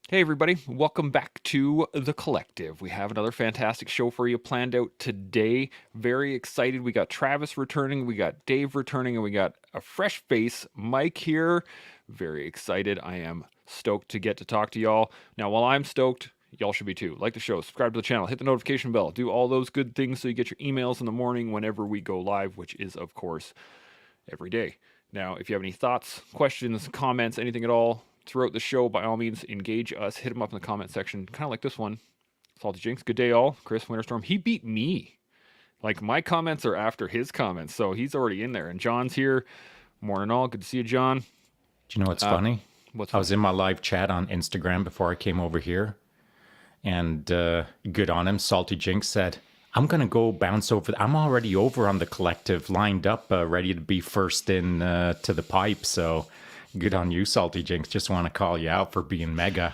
Hey, everybody. Welcome back to The Collective. We have another fantastic show for you planned out today. Very excited. We got Travis returning, we got Dave returning, and we got a fresh face, Mike, here. Very excited. I am stoked to get to talk to y'all. Now, while I'm stoked, y'all should be too. Like the show, subscribe to the channel, hit the notification bell, do all those good things so you get your emails in the morning whenever we go live, which is, of course, every day. Now, if you have any thoughts, questions, comments, anything at all throughout the show, by all means, engage us. Hit them up in the comment section, kind of like this one. Salty Jinx, good day all. Chris Winterstorm, he beat me. Like, my comments are after his comments, so he's already in there. And John's here. Morning all. Good to see you, John. Do you know what's funny? What's I was in my live chat on Instagram before I came over here, and good on him. Salty Jinx said, I'm going to go bounce over. I'm already over on the collective, lined up, ready to be first in to the pipe. So good on you, Salty Jinx. Just want to call you out for being mega.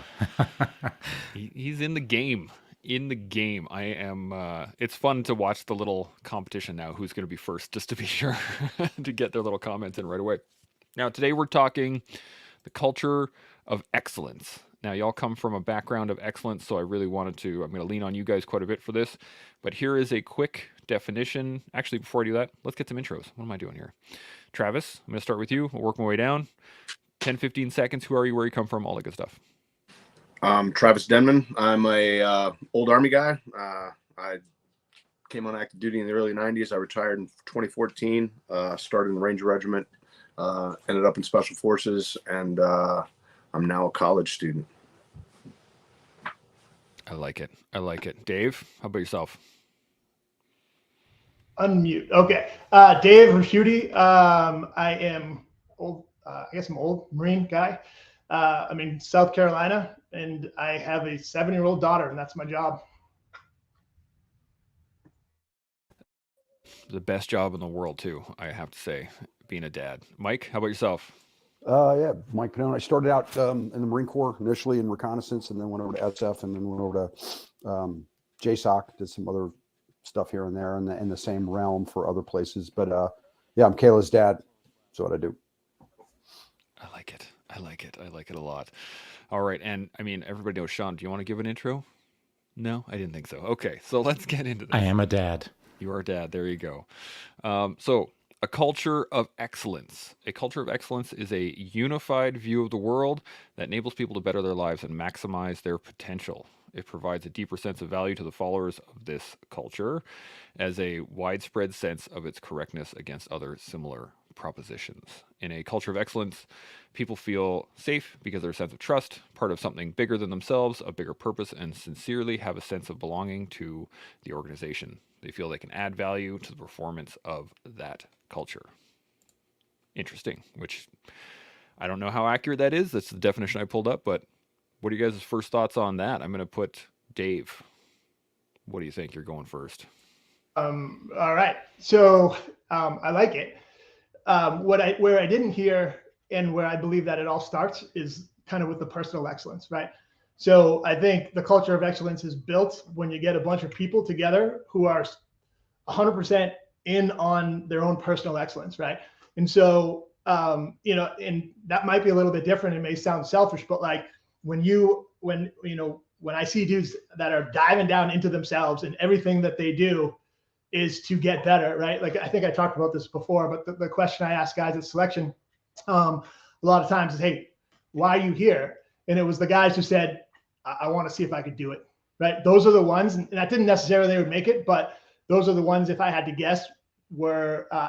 He's in the game. In the game. I am. It's fun to watch the little competition now. Who's going to be first, just to be sure to get their little comments in right away. Now, today we're talking the culture of excellence. Now, y'all come from a background of excellence, so I really wanted to. I'm going to lean on you guys quite a bit for this. But here is a quick definition. Actually, before I do that, let's get some intros. What am I doing here? Travis, I'm going to start with you. We'll work my way down. 10, 15 seconds. Who are you? Where you come from? All that good stuff. Travis Denman. I'm a old Army guy. I came on active duty in the early 90s. I retired in 2014, started in the Ranger Regiment, ended up in Special Forces, and I'm now a college student. I like it. I like it. Dave, how about yourself? Unmute. Okay. Dave Raschuti. I am old. I guess I'm an old Marine guy. I'm in South Carolina, and I have a 7-year-old daughter, and that's my job. The best job in the world, too, I have to say, being a dad. Mike, how about yourself? Yeah, Mike Pinone. I started out in the Marine Corps initially in reconnaissance, and then went over to SF, and then went over to JSOC. Did some other stuff here and there in the same realm for other places. But yeah, I'm Kayla's dad. That's what I do. I like it. I like it. I like it a lot. All right, and I mean, everybody knows Shaun. Do you want to give an intro? No, I didn't think so. Okay, so let's get into this. I am a dad. You are a dad. There you go. So, a culture of excellence. A culture of excellence is a unified view of the world that enables people to better their lives and maximize their potential. It provides a deeper sense of value to the followers of this culture as a widespread sense of its correctness against other similar propositions. In a culture of excellence, people feel safe because they're a sense of trust, part of something bigger than themselves, a bigger purpose, and sincerely have a sense of belonging to the organization. They feel they can add value to the performance of that culture. Interesting, which I don't know how accurate that is. That's the definition I pulled up, but what are you guys' first thoughts on that? I'm going to put Dave. What do you think? You're going first. All right. So I like it. Where I didn't hear and where I believe that it all starts is kind of with the personal excellence, right? So I think the culture of excellence is built when you get a bunch of people together who are 100% in on their own personal excellence, right? And so, and that might be a little bit different. It may sound selfish, but like when I see dudes that are diving down into themselves and everything that they do is to get better, right? Like I think I talked about this before, but the question I ask guys at selection a lot of times is, hey, why are you here? And it was the guys who said, I want to see if I could do it, right? Those are the ones, and that didn't necessarily would make it, but those are the ones, if I had to guess,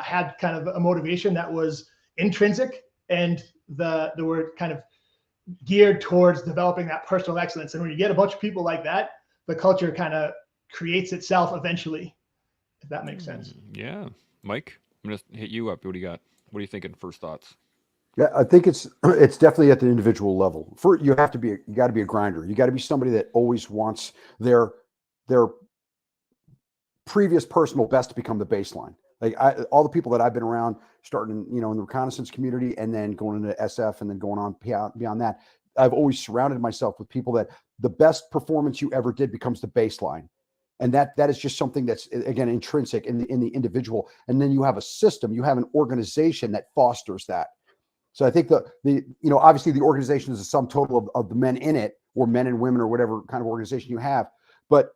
had kind of a motivation that was intrinsic, and they were kind of geared towards developing that personal excellence. And when you get a bunch of people like that, the culture kind of creates itself eventually, if that makes sense. Yeah. Mike, I'm going to hit you up. What do you got? What are you thinking? First thoughts? Yeah, I think it's definitely at the individual level. You got to be a grinder. You got to be somebody that always wants their previous personal best to become the baseline. Like all the people that I've been around, starting in the reconnaissance community, and then going into SF, and then going on beyond that, I've always surrounded myself with people that the best performance you ever did becomes the baseline. And that is just something that's, again, intrinsic in the individual. And then you have a system, you have an organization that fosters that. So I think obviously the organization is a sum total of the men in it, or men and women, or whatever kind of organization you have. But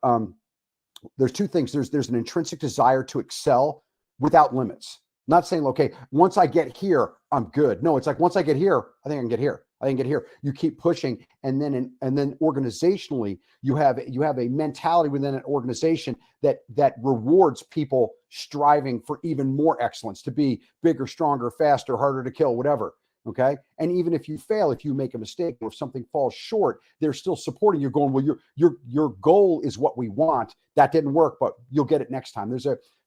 there's two things. There's an intrinsic desire to excel without limits. Not saying, okay, once I get here, I'm good. No, it's like, once I get here, I think I can get here. I can get here. You keep pushing, and then organizationally, you have a mentality within an organization that rewards people striving for even more excellence, to be bigger, stronger, faster, harder to kill, whatever. Okay. And even if you fail, if you make a mistake, or if something falls short, they're still supporting you, going, well, your goal is what we want. That didn't work, but you'll get it next time. They're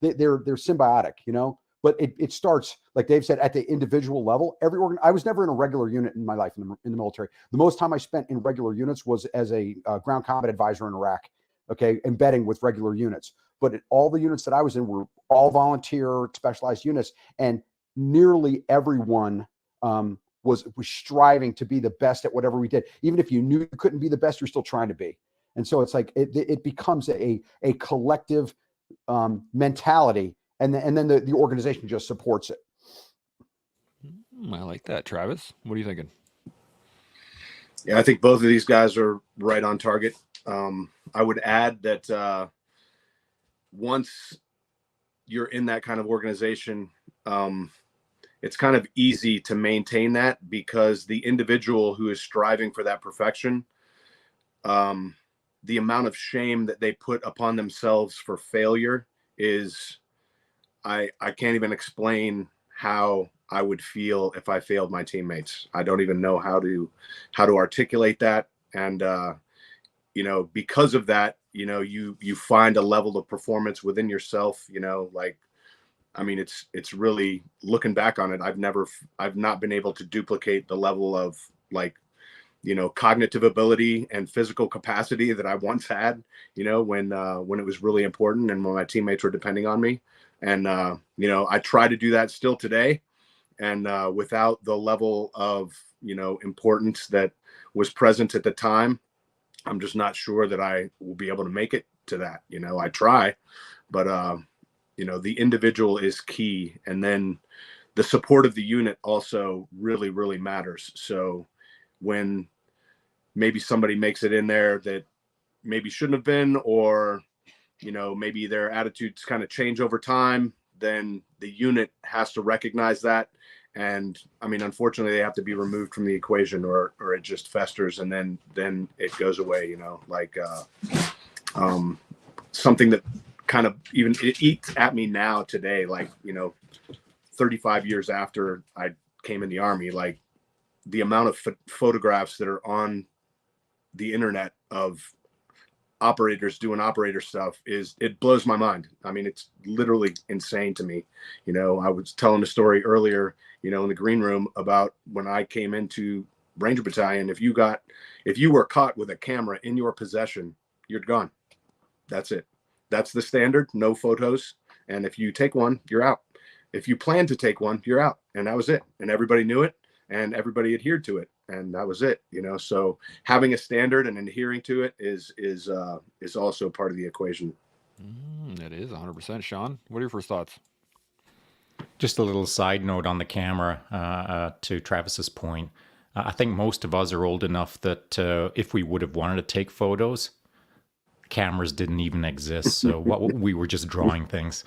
symbiotic, but it starts, like Dave said, at the individual level. I was never in a regular unit in my life in the military. The most time I spent in regular units was as a ground combat advisor in Iraq. Okay. Embedding with regular units. But all the units that I was in were all volunteer specialized units. And nearly everyone was striving to be the best at whatever we did. Even if you knew you couldn't be the best, you're still trying to be. And so it's like it becomes a collective mentality, and then the organization just supports it. I like that. Travis, what are you thinking? Yeah, I think both of these guys are right on target. I would add that once you're in that kind of organization, it's kind of easy to maintain that, because the individual who is striving for that perfection, the amount of shame that they put upon themselves for failure is, I can't even explain how I would feel if I failed my teammates. I don't even know how to articulate that. And, because of that, you find a level of performance within yourself, it's really, looking back on it, I've not been able to duplicate the level of cognitive ability and physical capacity that I once had, when it was really important and when my teammates were depending on me. And, I try to do that still today. And without the level of, importance that was present at the time, I'm just not sure that I will be able to make it to that. I try, but, the individual is key. And then the support of the unit also really, really matters. So when maybe somebody makes it in there that maybe shouldn't have been, or, maybe their attitudes kind of change over time, then the unit has to recognize that. And unfortunately, they have to be removed from the equation, or it just festers, and then it goes away, something that kind of even it eats at me now today, 35 years after I came in the Army, the amount of photographs that are on the internet of operators doing operator stuff it blows my mind. It's literally insane to me. I was telling a story earlier, in the green room, about when I came into Ranger Battalion. If you were caught with a camera in your possession, you're gone. That's it. That's the standard. No photos. And if you take one, you're out. If you plan to take one, you're out. And that was it. And everybody knew it, and everybody adhered to it. And that was it. So having a standard and adhering to it is also part of the equation. That is 100%. Shaun, what are your first thoughts? Just a little side note on the camera, to Travis's point. I think most of us are old enough that if we would have wanted to take photos, cameras didn't even exist. So we were just drawing things.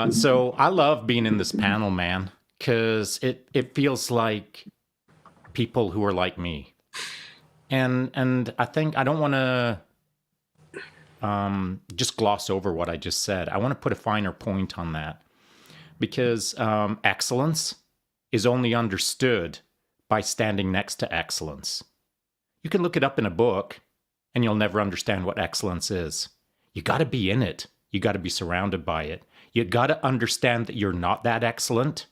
So I love being in this panel, man, because it feels like people who are like me. And I think I don't want to just gloss over what I just said. I want to put a finer point on that, because excellence is only understood by standing next to excellence. You can look it up in a book, and you'll never understand what excellence is. You got to be in it. You got to be surrounded by it. You got to understand that you're not that excellent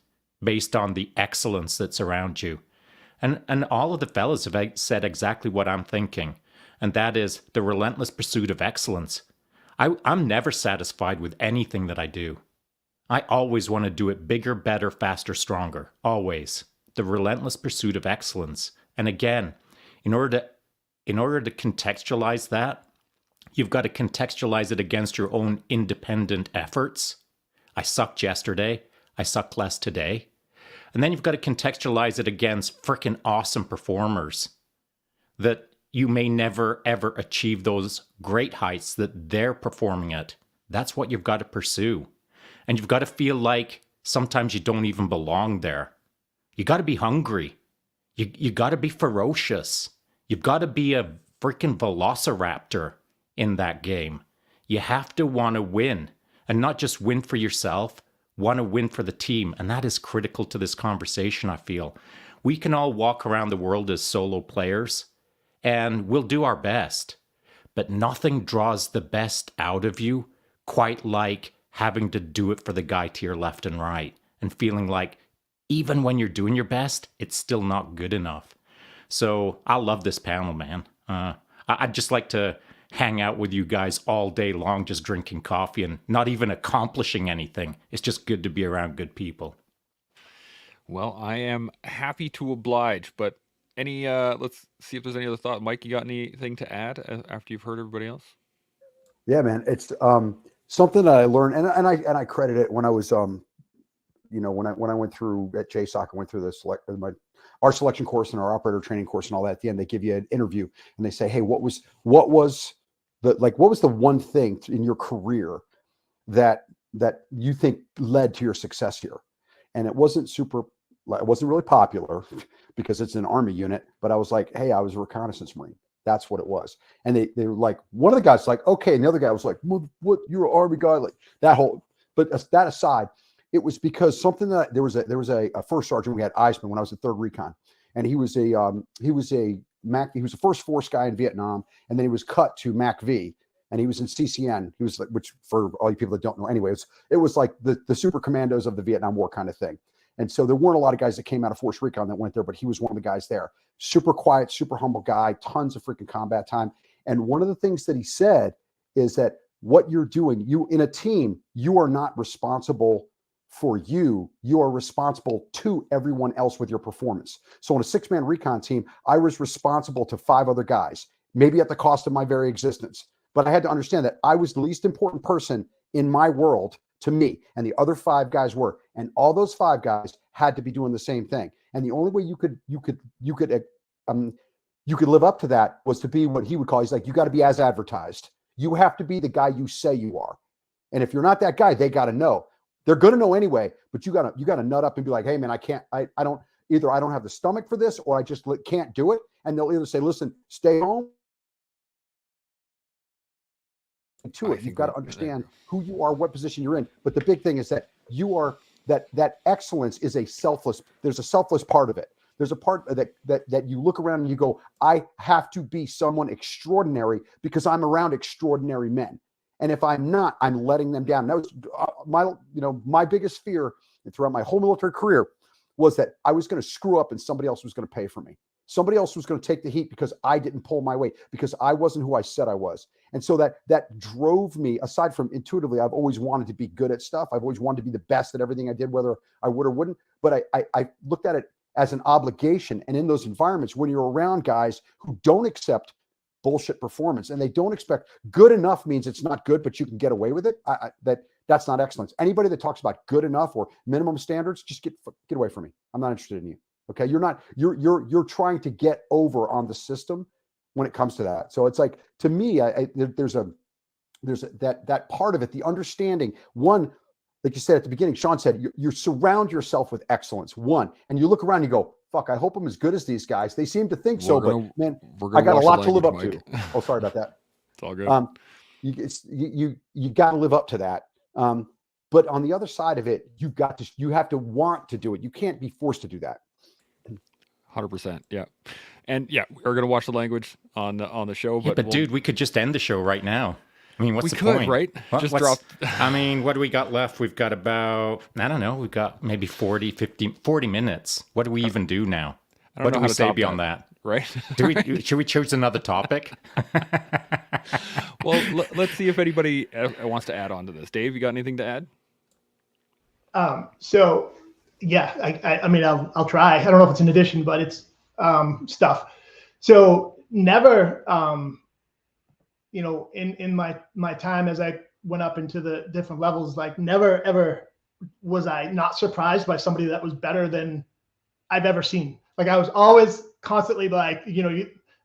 based on the excellence that's around you. And all of the fellas have said exactly what I'm thinking, and that is the relentless pursuit of excellence. I'm never satisfied with anything that I do. I always want to do it bigger, better, faster, stronger. Always. The relentless pursuit of excellence. And again, in order to contextualize that, you've got to contextualize it against your own independent efforts. I sucked yesterday. I suck less today. And then you've got to contextualize it against freaking awesome performers that you may never, ever achieve those great heights that they're performing at. That's what you've got to pursue. And you've got to feel like sometimes you don't even belong there. You got to be hungry. You got to be ferocious. You've got to be a freaking velociraptor in that game. You have to want to win, and not just win for yourself, want to win for the team. And that is critical to this conversation, I feel. We can all walk around the world as solo players, and we'll do our best. But nothing draws the best out of you quite like having to do it for the guy to your left and right, and feeling like even when you're doing your best, it's still not good enough. So I love this panel, man. I'd just like to hang out with you guys all day long, just drinking coffee and not even accomplishing anything. It's just good to be around good people. Well, I am happy to oblige, but let's see if there's any other thought. Mike, you got anything to add after you've heard everybody else? Yeah, man. It's something that I learned, and I credit it when I was when I went through at JSOC, I went through our selection course and our operator training course and all that. At the end, they give you an interview and they say, hey, what was the one thing in your career that you think led to your success here? And it wasn't really popular because it's an Army unit, but I was like, hey, I was a reconnaissance Marine. That's what it was. And they were like, one of the guys was like, okay. And the other guy was like, what, you're an Army guy? Like that whole, but that aside, it was because something that there was a first sergeant we had, Eisman, when I was at 3rd Recon, and he was a first force guy in Vietnam, and then he was cut to MACV, and he was in CCN. He was like, which for all you people that don't know, anyway, it was like the super commandos of the Vietnam War kind of thing. And so there weren't a lot of guys that came out of Force Recon that went there, but he was one of the guys there. Super quiet, super humble guy, tons of freaking combat time. And one of the things that he said is that what you're doing, you in a team, you are not responsible for you are responsible to everyone else with your performance. So on a 6-man recon team, I was responsible to 5 other guys, maybe at the cost of my very existence. But I had to understand that I was the least important person in my world to me, and the other 5 guys were. And all those 5 guys had to be doing the same thing. And the only way you could live up to that was to be what he would call, he's like, you got to be as advertised. You have to be the guy you say you are. And if you're not that guy, they got to know. They're going to know anyway, but you got to nut up and be like, hey man, I don't have the stomach for this, or I just can't do it. And they'll either say, listen, stay home. To it, you've got to understand who you are, what position you're in. But the big thing is that that excellence is there's a selfless part of it. There's a part that you look around and you go, I have to be someone extraordinary because I'm around extraordinary men. And if I'm not, I'm letting them down. That was my biggest fear throughout my whole military career was that I was going to screw up and somebody else was going to pay for me. Somebody else was going to take the heat because I didn't pull my weight, because I wasn't who I said I was. And so that drove me, aside from intuitively, I've always wanted to be good at stuff. I've always wanted to be the best at everything I did, whether I would or wouldn't. But I looked at it as an obligation. And in those environments, when you're around guys who don't accept bullshit performance, and they don't expect good enough means it's not good, but you can get away with it. That's not excellence. Anybody that talks about good enough or minimum standards, just get away from me. I'm not interested in you. Okay, you're trying to get over on the system when it comes to that. So it's like, to me, there's that part of it, the understanding. One, like you said at the beginning, Shaun said, you surround yourself with excellence. One, and you look around and you go, fuck, I hope I'm as good as these guys. They seem to think so, but man, I got a lot to live up to. Oh, sorry about that. It's all good. You got to live up to that. But on the other side of it, you have to want to do it. You can't be forced to do that. 100%. Yeah. And yeah, we're going to watch the language on the show. Yeah, but dude, we could just end the show right now. I mean, what's the point? Right? Just drop. I mean, what do we got left? We've got about, I don't know, we've got maybe 40 minutes. What do we even do now? What do we say beyond that? Right? Should we choose another topic? Well, let's see if anybody wants to add on to this. Dave, you got anything to add? So yeah, I mean, I'll try. I don't know if it's an addition, but it's stuff. So never, in my time as I went up into the different levels, like never ever was I not surprised by somebody that was better than I've ever seen. Like I was always constantly like,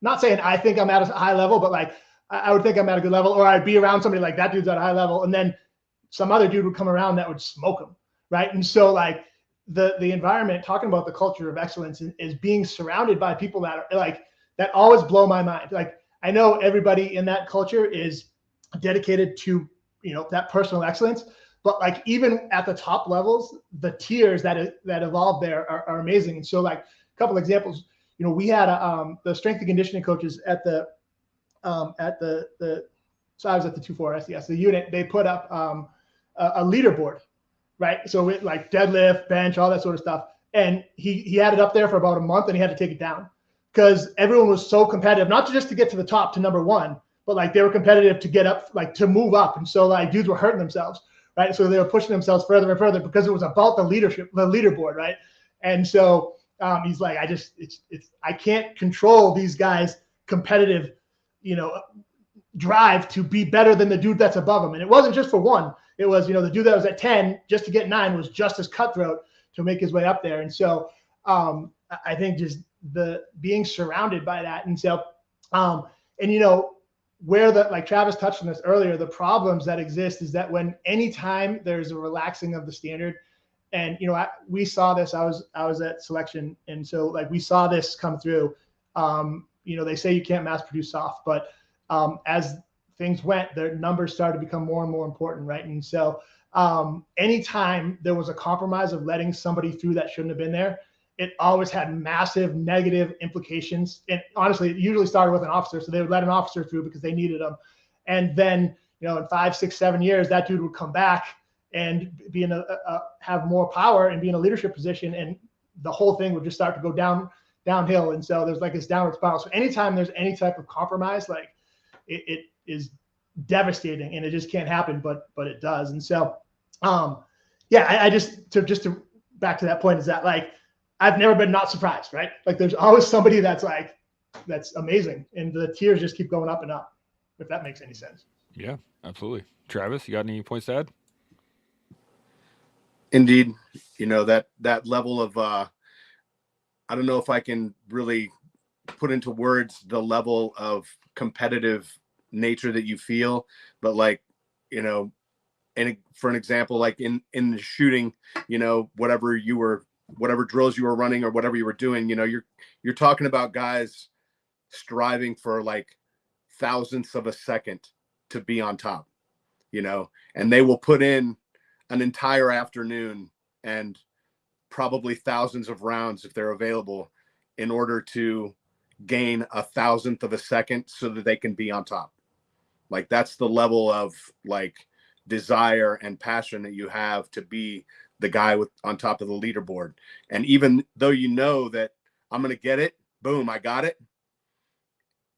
not saying I think I'm at a high level, but like I would think I'm at a good level, or I'd be around somebody like that dude's at a high level, and then some other dude would come around that would smoke him, right? And so like the environment, talking about the culture of excellence, is being surrounded by people that are like, that always blow my mind. Like I know everybody in that culture is dedicated to, that personal excellence, but like even at the top levels, the tiers that evolve there are amazing. And so like a couple examples, we had the strength and conditioning coaches at the so I was at the 2-4 SDS, the unit, they put up a leaderboard, right? So it like deadlift, bench, all that sort of stuff. And he had it up there for about a month, and he had to take it down because everyone was so competitive, not just to get to the top to number one, but like they were competitive to get up, like to move up. And so like dudes were hurting themselves, right? So they were pushing themselves further and further because it was about the leaderboard, right? And so he's like, I can't control these guys' competitive, drive to be better than the dude that's above him. And it wasn't just for one. It was, the dude that was at 10 just to get 9 was just as cutthroat to make his way up there. And so I think just the being surrounded by that. And so, where like Travis touched on this earlier, the problems that exist is that when anytime there's a relaxing of the standard, and we saw this, I was at selection, and so like we saw this come through. They say you can't mass produce soft, but as things went, their numbers started to become more and more important, right? And so anytime there was a compromise of letting somebody through that shouldn't have been there, it always had massive negative implications. And honestly, it usually started with an officer. So they would let an officer through because they needed them. And then, in 5, 6, 7 years, that dude would come back and be have more power and be in a leadership position. And the whole thing would just start to go downhill. And so there's like this downward spiral. So anytime there's any type of compromise, like it is devastating, and it just can't happen, but it does. And so, I just to back to that point is that like, I've never been not surprised, right? Like there's always somebody that's amazing, and the tiers just keep going up and up, if that makes any sense. Yeah, absolutely. Travis, you got any points to add? Indeed. That level of, I don't know if I can really put into words the level of competitive nature that you feel, but like, and for an example, like in the shooting, whatever drills you were running or whatever you were doing, you're talking about guys striving for like thousandths of a second to be on top, and they will put in an entire afternoon and probably thousands of rounds if they're available in order to gain a thousandth of a second so that they can be on top. Like that's the level of like desire and passion that you have to be the guy on top of the leaderboard. And even though that I'm going to get it, boom, I got it.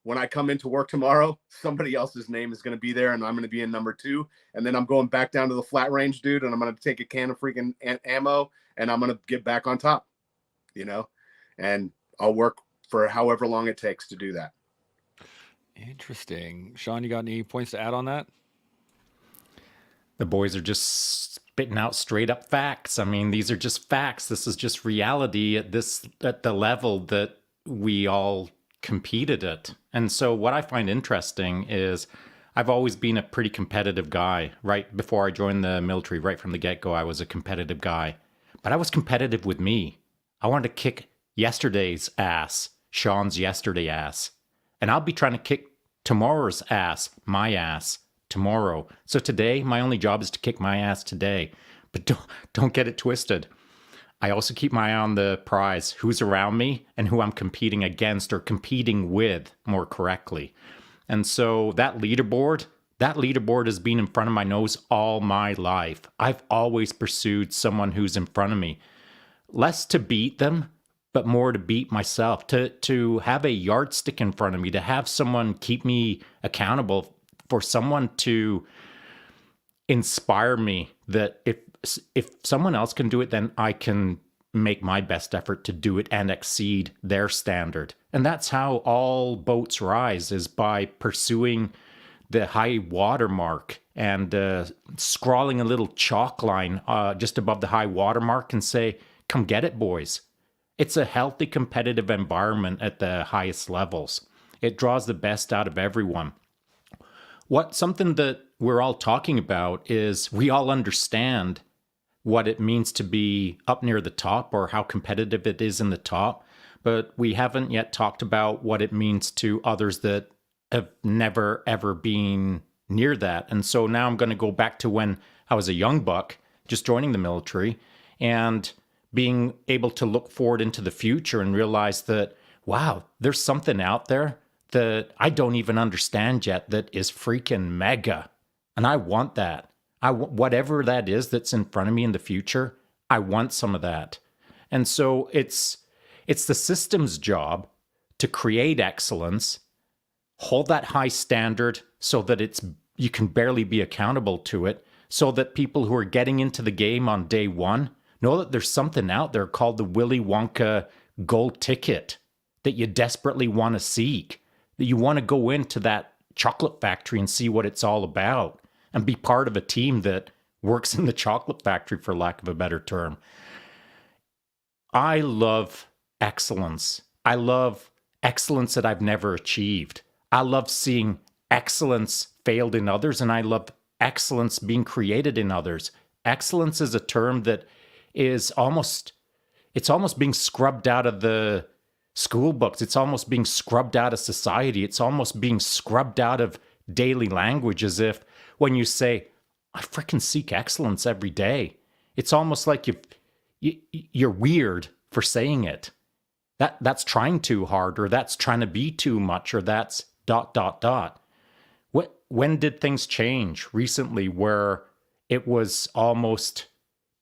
When I come into work tomorrow, somebody else's name is going to be there, and I'm going to be in number 2. And then I'm going back down to the flat range dude, and I'm going to take a can of freaking ammo, and I'm going to get back on top, and I'll work for however long it takes to do that. Interesting. Shaun, you got any points to add on that? The boys are just spitting out straight up facts. I mean, these are just facts. This is just reality at the level that we all competed at. And so what I find interesting is I've always been a pretty competitive guy. Right before I joined the military, right from the get-go, I was a competitive guy. But I was competitive with me. I wanted to kick yesterday's ass, Shaun's yesterday ass. And I'll be trying to kick tomorrow's ass, my ass, tomorrow. So today, my only job is to kick my ass today. But don't get it twisted. I also keep my eye on the prize, who's around me and who I'm competing against, or competing with, more correctly. And so that leaderboard has been in front of my nose all my life. I've always pursued someone who's in front of me. Less to beat them, but more to beat myself, to have a yardstick in front of me, to have someone keep me accountable, for someone to inspire me that if someone else can do it, then I can make my best effort to do it and exceed their standard. And that's how all boats rise, is by pursuing the high water mark and scrawling a little chalk line just above the high water mark and say, come get it, boys. It's a healthy competitive environment at the highest levels. It draws the best out of everyone. Something that we're all talking about is we all understand what it means to be up near the top or how competitive it is in the top, but we haven't yet talked about what it means to others that have never ever been near that. And so now I'm going to go back to when I was a young buck, just joining the military, and being able to look forward into the future and realize that, wow, there's something out there that I don't even understand yet that is freaking mega. And I want that. Whatever that is that's in front of me in the future, I want some of that. And so it's the system's job to create excellence, hold that high standard so that you can barely be accountable to it, so that people who are getting into the game on day one know that there's something out there called the Willy Wonka gold ticket that you desperately want to seek, that you want to go into that chocolate factory and see what it's all about and be part of a team that works in the chocolate factory, for lack of a better term. I love excellence. I love excellence that I've never achieved. I love seeing excellence failed in others, and I love excellence being created in others. Excellence is a term that is almost being scrubbed out of the school books. It's almost being scrubbed out of society. It's almost being scrubbed out of daily language, as if when you say, I frickin' seek excellence every day, it's almost like you're weird for saying it. That's trying too hard, or that's trying to be too much, or that's ... When did things change recently where it was almost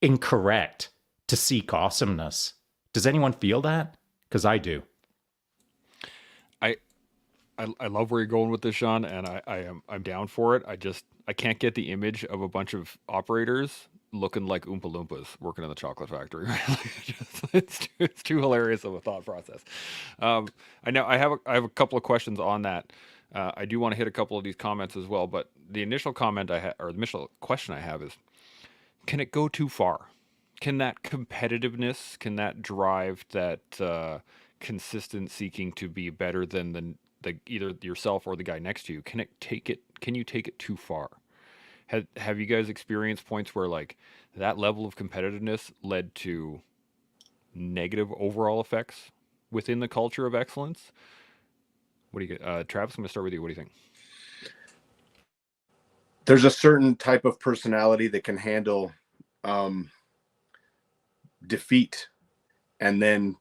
incorrect to seek awesomeness? Does anyone feel that? Because I do. I love where you're going with this, Shaun, and I'm down for it. I can't get the image of a bunch of operators looking like Oompa Loompas working in the chocolate factory. It's too hilarious of a thought process. I have a couple of questions on that. I do want to hit a couple of these comments as well, but the initial comment the initial question I have is, can it go too far? Can that competitiveness, can that drive, that consistent seeking to be better than the either yourself or the guy next to you, can you take it too far? Have you guys experienced points where like that level of competitiveness led to negative overall effects within the culture of excellence? What do you get? Travis, I'm going to start with you. What do you think? There's a certain type of personality that can handle defeat and then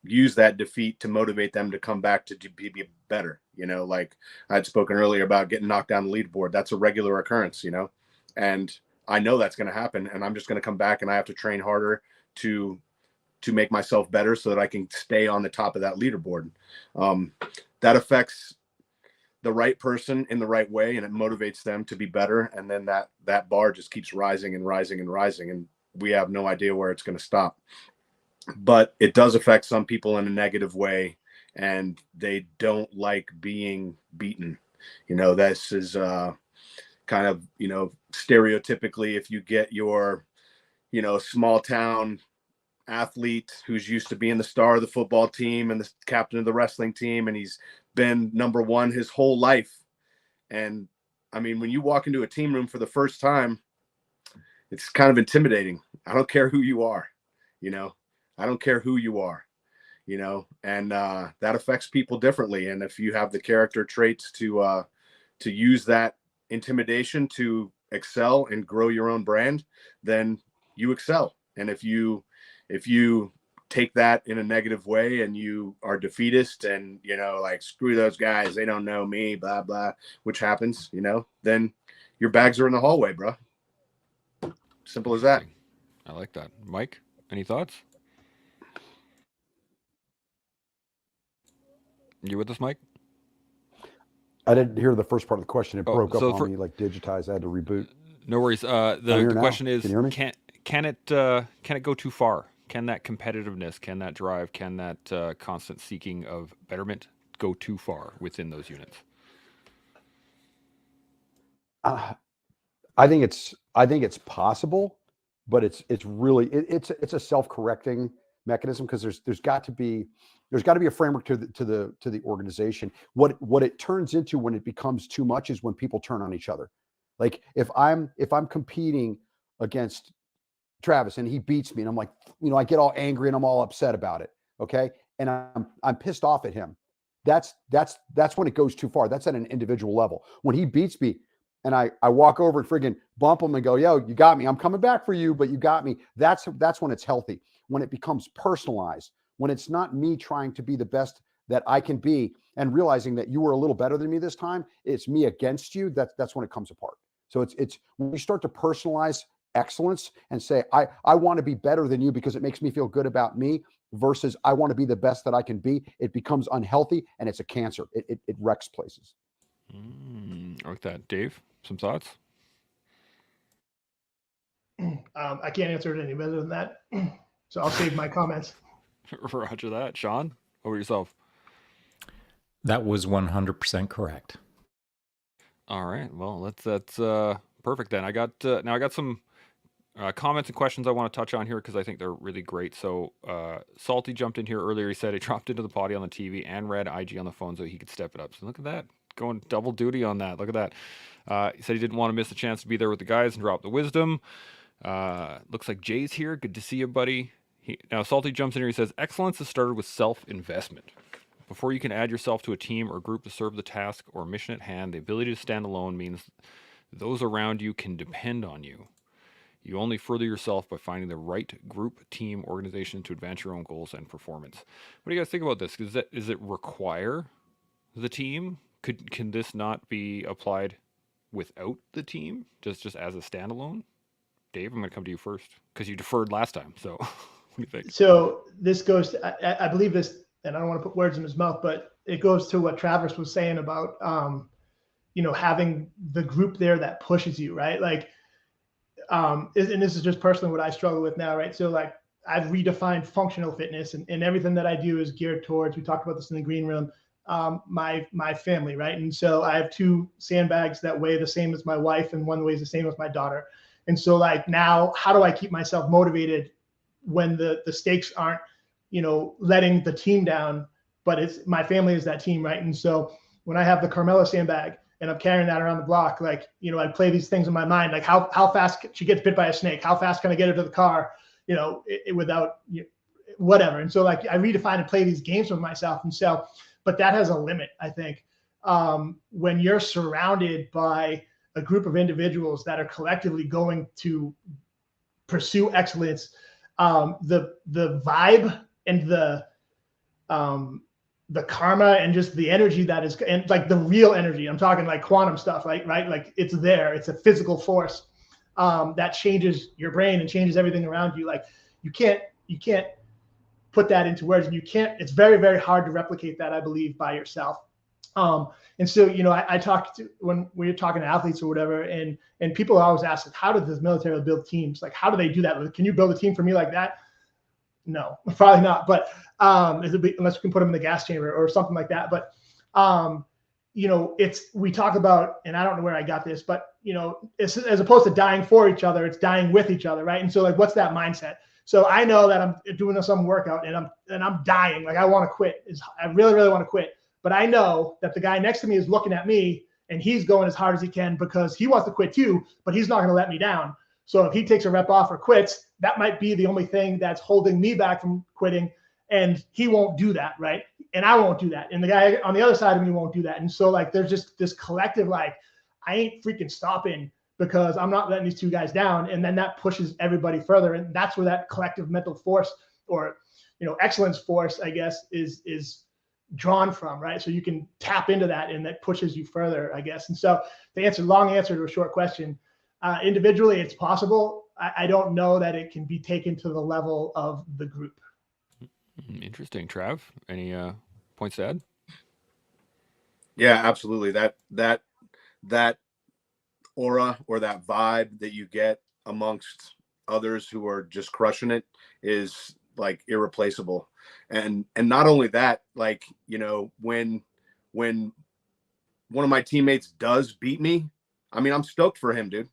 use that defeat to motivate them to come back to be better. Like I'd spoken earlier about getting knocked down the leaderboard. That's a regular occurrence, and I know that's going to happen, and I'm just going to come back and I have to train harder to make myself better so that I can stay on the top of that leaderboard. That affects the right person in the right way, and it motivates them to be better. And then that bar just keeps rising and rising and rising, and we have no idea where it's going to stop. But it does affect some people in a negative way, and they don't like being beaten. This is kind of, stereotypically, if you get your, small town athlete who's used to being the star of the football team and the captain of the wrestling team, and he's been number one his whole life. And I mean, when you walk into a team room for the first time, it's kind of intimidating. I don't care who you are, I don't care who you are, and that affects people differently. And if you have the character traits to use that intimidation to excel and grow your own brand, then you excel. And if you take that in a negative way and you are defeatist and, like, screw those guys, they don't know me, blah, blah, which happens, then your bags are in the hallway, bro. Simple as that. I like that. Mike, any thoughts? You with us, Mike? I didn't hear the first part of the question. It broke up so on me, like digitized. I had to reboot. No worries. The question is, can you hear me? Can it go too far? Can that competitiveness, can that drive, can that constant seeking of betterment go too far within those units? Uh, I think it's possible, but it's really it's a self-correcting mechanism because there's got to be a framework to the organization. What it turns into when it becomes too much is when people turn on each other. Like if I'm competing against Travis and he beats me and I'm like, I get all angry and I'm all upset about it. Okay. And I'm pissed off at him. That's when it goes too far. That's at an individual level. When he beats me and I walk over and friggin' bump him and go, yo, you got me. I'm coming back for you, but you got me. That's when it's healthy. When it becomes personalized, when it's not me trying to be the best that I can be and realizing that you were a little better than me this time, it's me against you. That's when it comes apart. So it's when you start to personalize excellence and say, I want to be better than you because it makes me feel good about me versus I want to be the best that I can be, it becomes unhealthy and it's a cancer. It wrecks places. I like that. Dave, some thoughts? I can't answer it any better than that. So I'll save my comments. Roger that. Shaun, over yourself. That was 100% correct. All right. Well, that's perfect then. I got some comments and questions I want to touch on here because I think they're really great. So Salty jumped in here earlier. He said he dropped into the potty on the TV and read IG on the phone so he could step it up. So look at that, going double duty on that. Look at that. He said he didn't want to miss the chance to be there with the guys and drop the wisdom. Looks like Jay's here. Good to see you, buddy. Now Salty jumps in here. He says excellence is started with self-investment. Before you can add yourself to a team or group to serve the task or mission at hand, the ability to stand alone means those around you can depend on you. You only further yourself by finding the right group, team, organization to advance your own goals and performance. What do you guys think about this? Does it require the team? Can this not be applied without the team, just as a standalone? Dave, I'm going to come to you first because you deferred last time. So, what do you think? So this goes to, I believe this, and I don't want to put words in his mouth, but it goes to what Travis was saying about, having the group there that pushes you, right? Like, and this is just personally what I struggle with now, right? So like I've redefined functional fitness and everything that I do is geared towards, we talked about this in the green room, my family, right? And so I have 2 sandbags that weigh the same as my wife and one weighs the same as my daughter. And so like now, how do I keep myself motivated when the stakes aren't, letting the team down, but it's my family is that team, right? And so when I have the Carmela sandbag and I'm carrying that around the block, like, I play these things in my mind, like how fast she gets bit by a snake, how fast can I get her to the car, without whatever. And so like I redefine and play these games with myself. And so, but that has a limit, I think. When you're surrounded by a group of individuals that are collectively going to pursue excellence, the vibe and the karma and just the energy that is, and like the real energy, I'm talking like quantum stuff, right? Like it's there, it's a physical force that changes your brain and changes everything around you. Like you can't put that into words, and it's very, very hard to replicate that, I believe, by yourself. And so, I talked to, when we're talking to athletes or whatever, and people always ask, like, how did the military build teams? Like, how do they do that? Like, can you build a team for me like that? No, probably not. But unless we can put them in the gas chamber or something like that. But we talk about, and I don't know where I got this, but it's, as opposed to dying for each other, it's dying with each other, right? And so like, what's that mindset? So I know that I'm doing some workout and I'm dying, like I want to quit. I really, really want to quit. But I know that the guy next to me is looking at me and he's going as hard as he can because he wants to quit too, but he's not going to let me down. So if he takes a rep off or quits, that might be the only thing that's holding me back from quitting. And he won't do that, right? And I won't do that. And the guy on the other side of me won't do that. And so like, there's just this collective, like, I ain't freaking stopping because I'm not letting these 2 guys down. And then that pushes everybody further. And that's where that collective mental force or, excellence force, I guess, is drawn from, right? So you can tap into that and that pushes you further, I guess. And so the long answer to a short question, individually, it's possible. I don't know that it can be taken to the level of the group. Interesting. Trav, any points to add? Yeah, absolutely. That aura or that vibe that you get amongst others who are just crushing it is like irreplaceable. And not only that, like, when one of my teammates does beat me, I mean, I'm stoked for him, dude.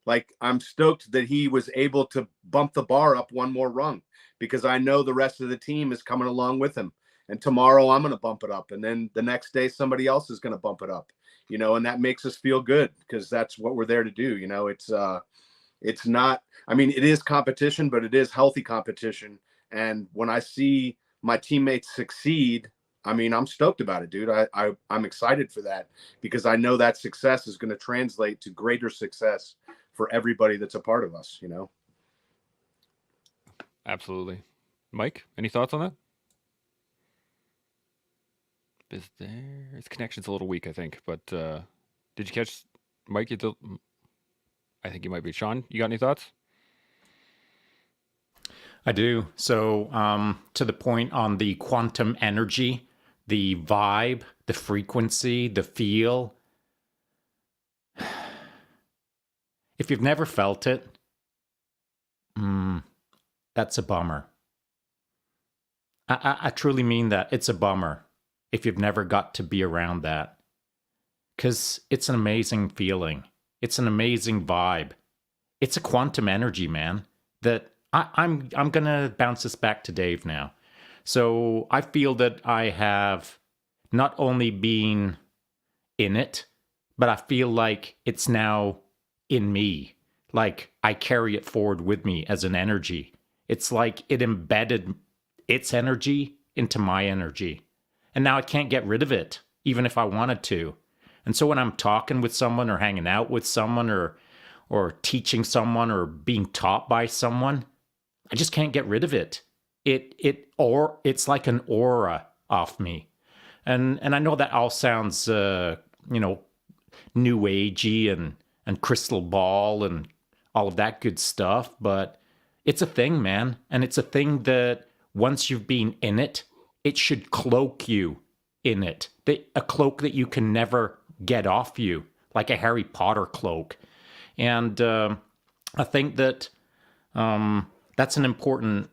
Like, I'm stoked that he was able to bump the bar up one more rung, because I know the rest of the team is coming along with him. And tomorrow I'm going to bump it up. And then the next day, somebody else is going to bump it up, and that makes us feel good, because that's what we're there to do. It's not, I mean, it is competition, but it is healthy competition. And when I see my teammates succeed, I mean, I'm stoked about it, dude. I'm excited for that, because I know that success is going to translate to greater success for everybody that's a part of us, Absolutely. Mike, any thoughts on that? His connection's a little weak, I think. But did you catch Mike? I think you might be. Shaun, you got any thoughts? I do. So to the point on the quantum energy, the vibe, the frequency, the feel. If you've never felt it, that's a bummer. I truly mean that. It's a bummer if you've never got to be around that. Because it's an amazing feeling. It's an amazing vibe. It's a quantum energy, man, that I'm going to bounce this back to Dave now. So I feel that I have not only been in it, but I feel like it's now in me. Like I carry it forward with me as an energy. It's like it embedded its energy into my energy. And now I can't get rid of it, even if I wanted to. And so when I'm talking with someone or hanging out with someone or teaching someone or being taught by someone, I just can't get rid of it. It's like an aura off me. And I know that all sounds new agey and crystal ball and all of that good stuff, but it's a thing, man. And it's a thing that once you've been in it, it should cloak you in it. A cloak that you can never get off you, like a Harry Potter cloak. And I think that that's an important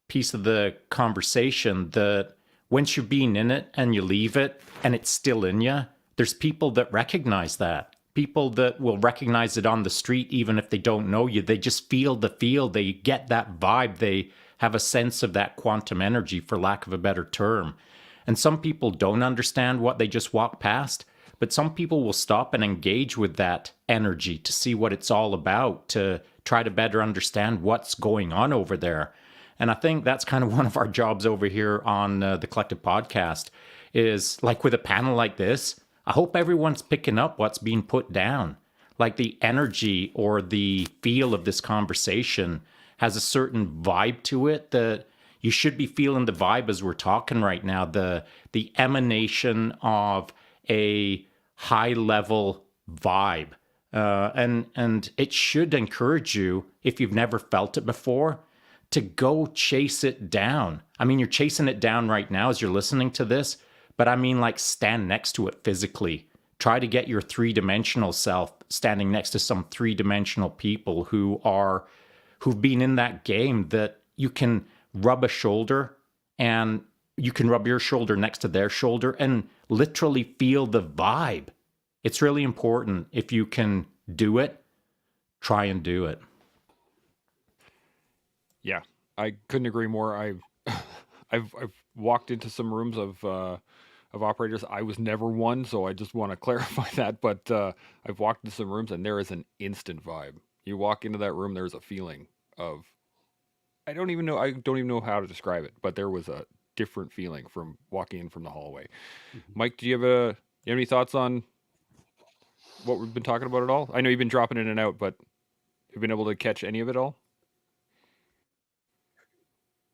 piece of the conversation, that once you've been in it and you leave it and it's still in you, there's people that recognize that. People that will recognize it on the street, even if they don't know you. They just feel the feel. They get that vibe. They have a sense of that quantum energy, for lack of a better term. And some people don't understand what they just walk past, but some people will stop and engage with that energy to see what it's all about, to try to better understand what's going on over there. And I think that's kind of one of our jobs over here on the Collective Podcast, is like with a panel like this, I hope everyone's picking up what's being put down. Like the energy or the feel of this conversation has a certain vibe to it that you should be feeling the vibe as we're talking right now, the emanation of a high level vibe. And it should encourage you, if you've never felt it before, to go chase it down. I mean, you're chasing it down right now as you're listening to this, but I mean, like, stand next to it physically. Try to get your three-dimensional self standing next to some three-dimensional people who've been in that game, that you can rub a shoulder and you can rub your shoulder next to their shoulder and literally feel the vibe. It's really important. If you can do it, try and do it. Yeah, I couldn't agree more. I've walked into some rooms of operators. I was never one, so I just want to clarify that. But I've walked into some rooms and there is an instant vibe. You walk into that room, there's a feeling of I don't even know how to describe it, but there was a different feeling from walking in from the hallway. Mike, do you have any thoughts on what we've been talking about at all? I know you've been dropping in and out, but have you been able to catch any of it all?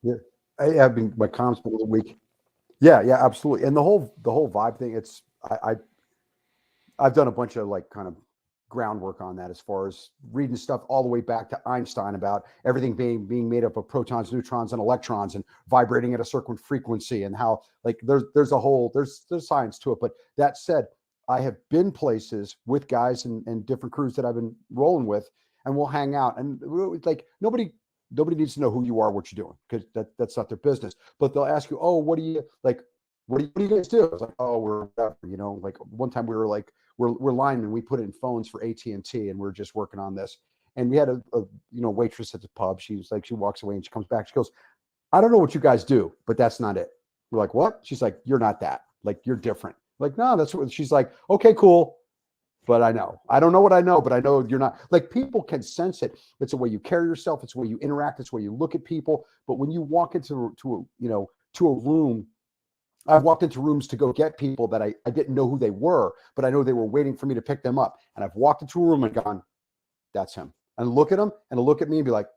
Yeah, I've been, my comms been a little weak. Yeah, absolutely. And the whole vibe thing, it's I've done a bunch of like kind of groundwork on that, as far as reading stuff all the way back to Einstein about everything being made up of protons, neutrons, and electrons, and vibrating at a certain frequency, and how like there's science to it. But that said, I have been places with guys and different crews that I've been rolling with, and we'll hang out, and like nobody needs to know who you are, what you're doing, because that's not their business. But they'll ask you, oh, what do you like? what do you guys do? I was like, oh, we're whatever, you know, like one time we were like, we're linemen. We put in phones for AT&T and we're just working on this. And we had a you know, waitress at the pub. She was like, she walks away and she comes back. She goes, I don't know what you guys do, but that's not it. We're like, what? She's like, you're not that. Like, you're different. Like, no, that's what she's like. Okay, cool. But I don't know what I know, but I know you're not. Like, people can sense it. It's the way you carry yourself. It's the way you interact. It's the way you look at people. But when you walk into a room, I've walked into rooms to go get people that I didn't know who they were, but I know they were waiting for me to pick them up. And I've walked into a room and gone, that's him. And look at him and look at me and be like,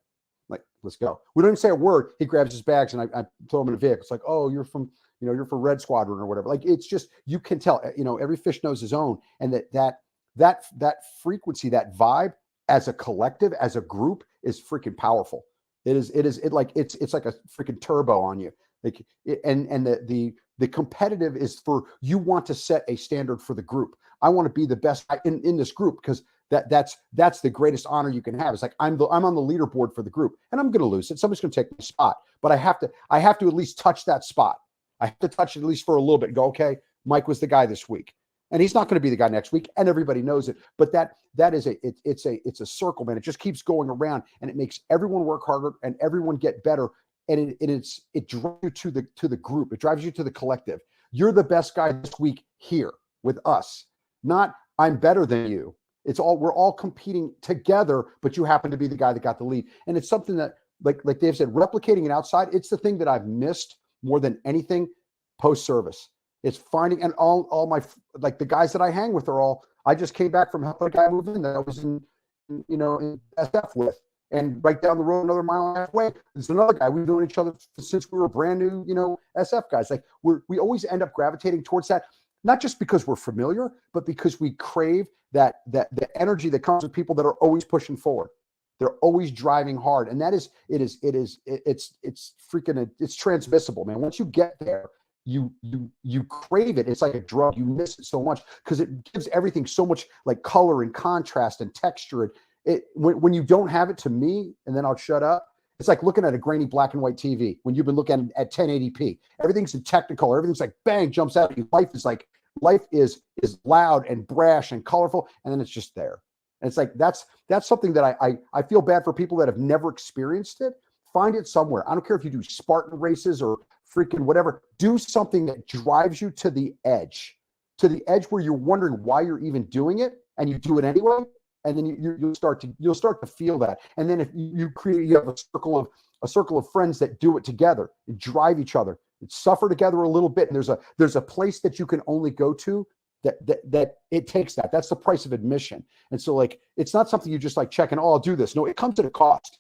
let's go. We don't even say a word. He grabs his bags and I throw him in a vehicle. It's like, oh, you're from, you know, you're for Red Squadron or whatever. Like, it's just, you can tell, you know, every fish knows his own. And that frequency, that vibe as a collective, as a group is freaking powerful. It's like a freaking turbo on you. Like, and the competitive is for, you want to set a standard for the group. I want to be the best in this group because that's the greatest honor you can have. It's like, I'm on the leaderboard for the group and I'm going to lose it. Somebody's going to take my spot, but I have to at least touch that spot. I have to touch it at least for a little bit and go, okay, Mike was the guy this week. And he's not going to be the guy next week, and everybody knows it. But it's a circle, man. It just keeps going around, and it makes everyone work harder and everyone get better. And it drives you to the group. It drives you to the collective. You're the best guy this week here with us. Not I'm better than you. We're all competing together, but you happen to be the guy that got the lead. And it's something that, like Dave said, replicating it outside. It's the thing that I've missed more than anything post-service. It's finding, and all my, like the guys that I hang with are all, I just came back from helping a guy move in that I was in SF with. And right down the road, another mile and a half away, there's another guy. We've known each other since we were brand new, SF guys. Like we always end up gravitating towards that, not just because we're familiar, but because we crave that the energy that comes with people that are always pushing forward. They're always driving hard. And it's freaking, it's transmissible, man. Once you get there, you crave it. It's like a drug. You miss it so much because it gives everything so much like color and contrast and texture. When you don't have it, to me, and then I'll shut up, it's like looking at a grainy black and white TV when you've been looking at 1080p. Everything's in Technicolor. Everything's like bang, jumps out at you. Life is loud and brash and colorful, and then it's just there. And it's like that's something that I feel bad for people that have never experienced it. Find it somewhere. I don't care if you do Spartan races or freaking whatever. Do something that drives you to the edge where you're wondering why you're even doing it, and you do it anyway. And then you'll start to feel that. And then if you have a circle of friends that do it together and drive each other and suffer together a little bit. And there's a place that you can only go to that it takes that. That's the price of admission. And so like, it's not something you just like checking, oh, I'll do this. No, it comes at a cost.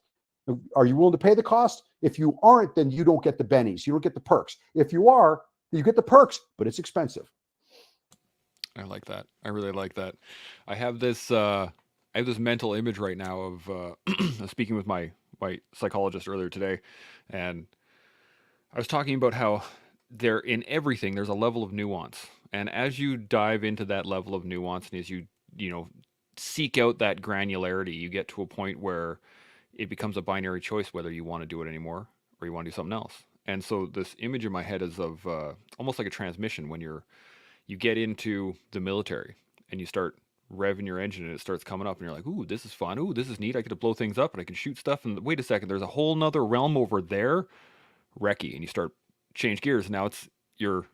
Are you willing to pay the cost? If you aren't, then you don't get the bennies. You don't get the perks. If you are, you get the perks, but it's expensive. I like that. I really like that. I have this mental image right now of speaking with my psychologist earlier today, and I was talking about how in everything there's a level of nuance, and as you dive into that level of nuance, and as you seek out that granularity, you get to a point where it becomes a binary choice whether you want to do it anymore or you want to do something else. And so this image in my head is of almost like a transmission when you get into the military and you start revving your engine and it starts coming up and you're like, ooh, this is fun. Ooh, this is neat. I get to blow things up and I can shoot stuff. And wait a second, there's a whole nother realm over there. Recce. And you start change gears. Now your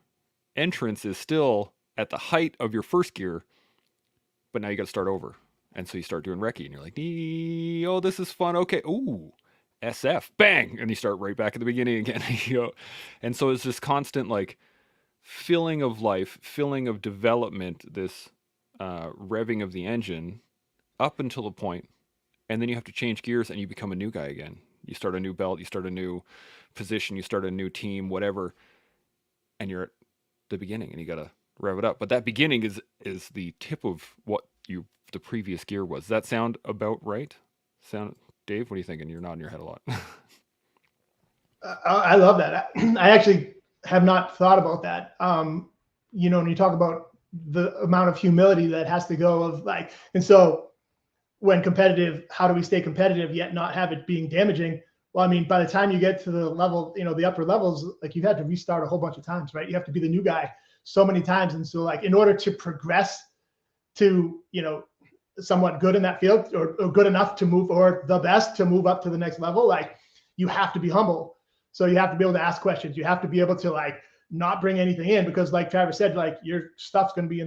entrance is still at the height of your first gear, but now you got to start over. And so you start doing recce and you're like, oh, this is fun. Okay. Ooh, SF, bang. And you start right back at the beginning again. And so it's this constant like filling of life, filling of development, this revving of the engine up until the point, and then you have to change gears and you become a new guy again. You start a new belt, you start a new position, you start a new team, whatever, and you're at the beginning and you got to rev it up. But that beginning is the tip of what the previous gear was. Does that sound about right? Dave, what are you thinking? You're nodding your head a lot. I love that. I actually have not thought about that. When you talk about the amount of humility that has to go of like, and so when competitive, how do we stay competitive yet not have it being damaging? Well, I mean, by the time you get to the level, the upper levels, like you've had to restart a whole bunch of times, right? You have to be the new guy so many times. And so like, in order to progress to, somewhat good in that field or good enough to move, or the best to move up to the next level, like you have to be humble. So you have to be able to ask questions. You have to be able to like not bring anything in, because like Travis said, like your stuff's going to be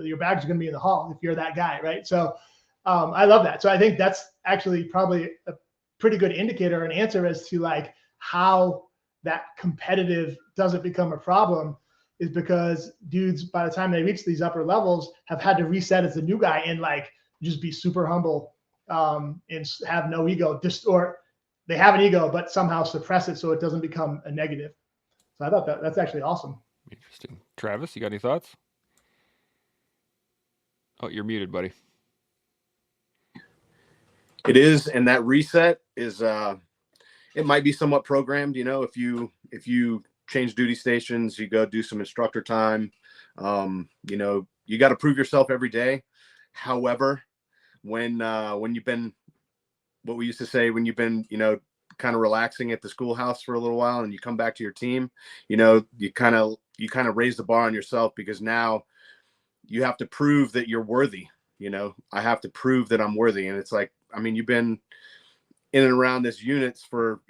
your bags are going to be in the hall if you're that guy. Right. So I love that. So I think that's actually probably a pretty good indicator and answer as to like how that competitive doesn't become a problem, is because dudes, by the time they reach these upper levels, have had to reset as a new guy and like just be super humble and have no ego, or they have an ego, but somehow suppress it so it doesn't become a negative. So I thought that's actually awesome. Interesting. Travis, you got any thoughts? Oh, you're muted, buddy. It is, and that reset is it might be somewhat programmed. If you change duty stations, you go do some instructor time. You got to prove yourself every day. However, when you've been, what we used to say, when you've been kind of relaxing at the schoolhouse for a little while, and you come back to your team, you kind of raise the bar on yourself, because now you have to prove that you're worthy. I have to prove that I'm worthy. And it's like, I mean, you've been in and around this units for,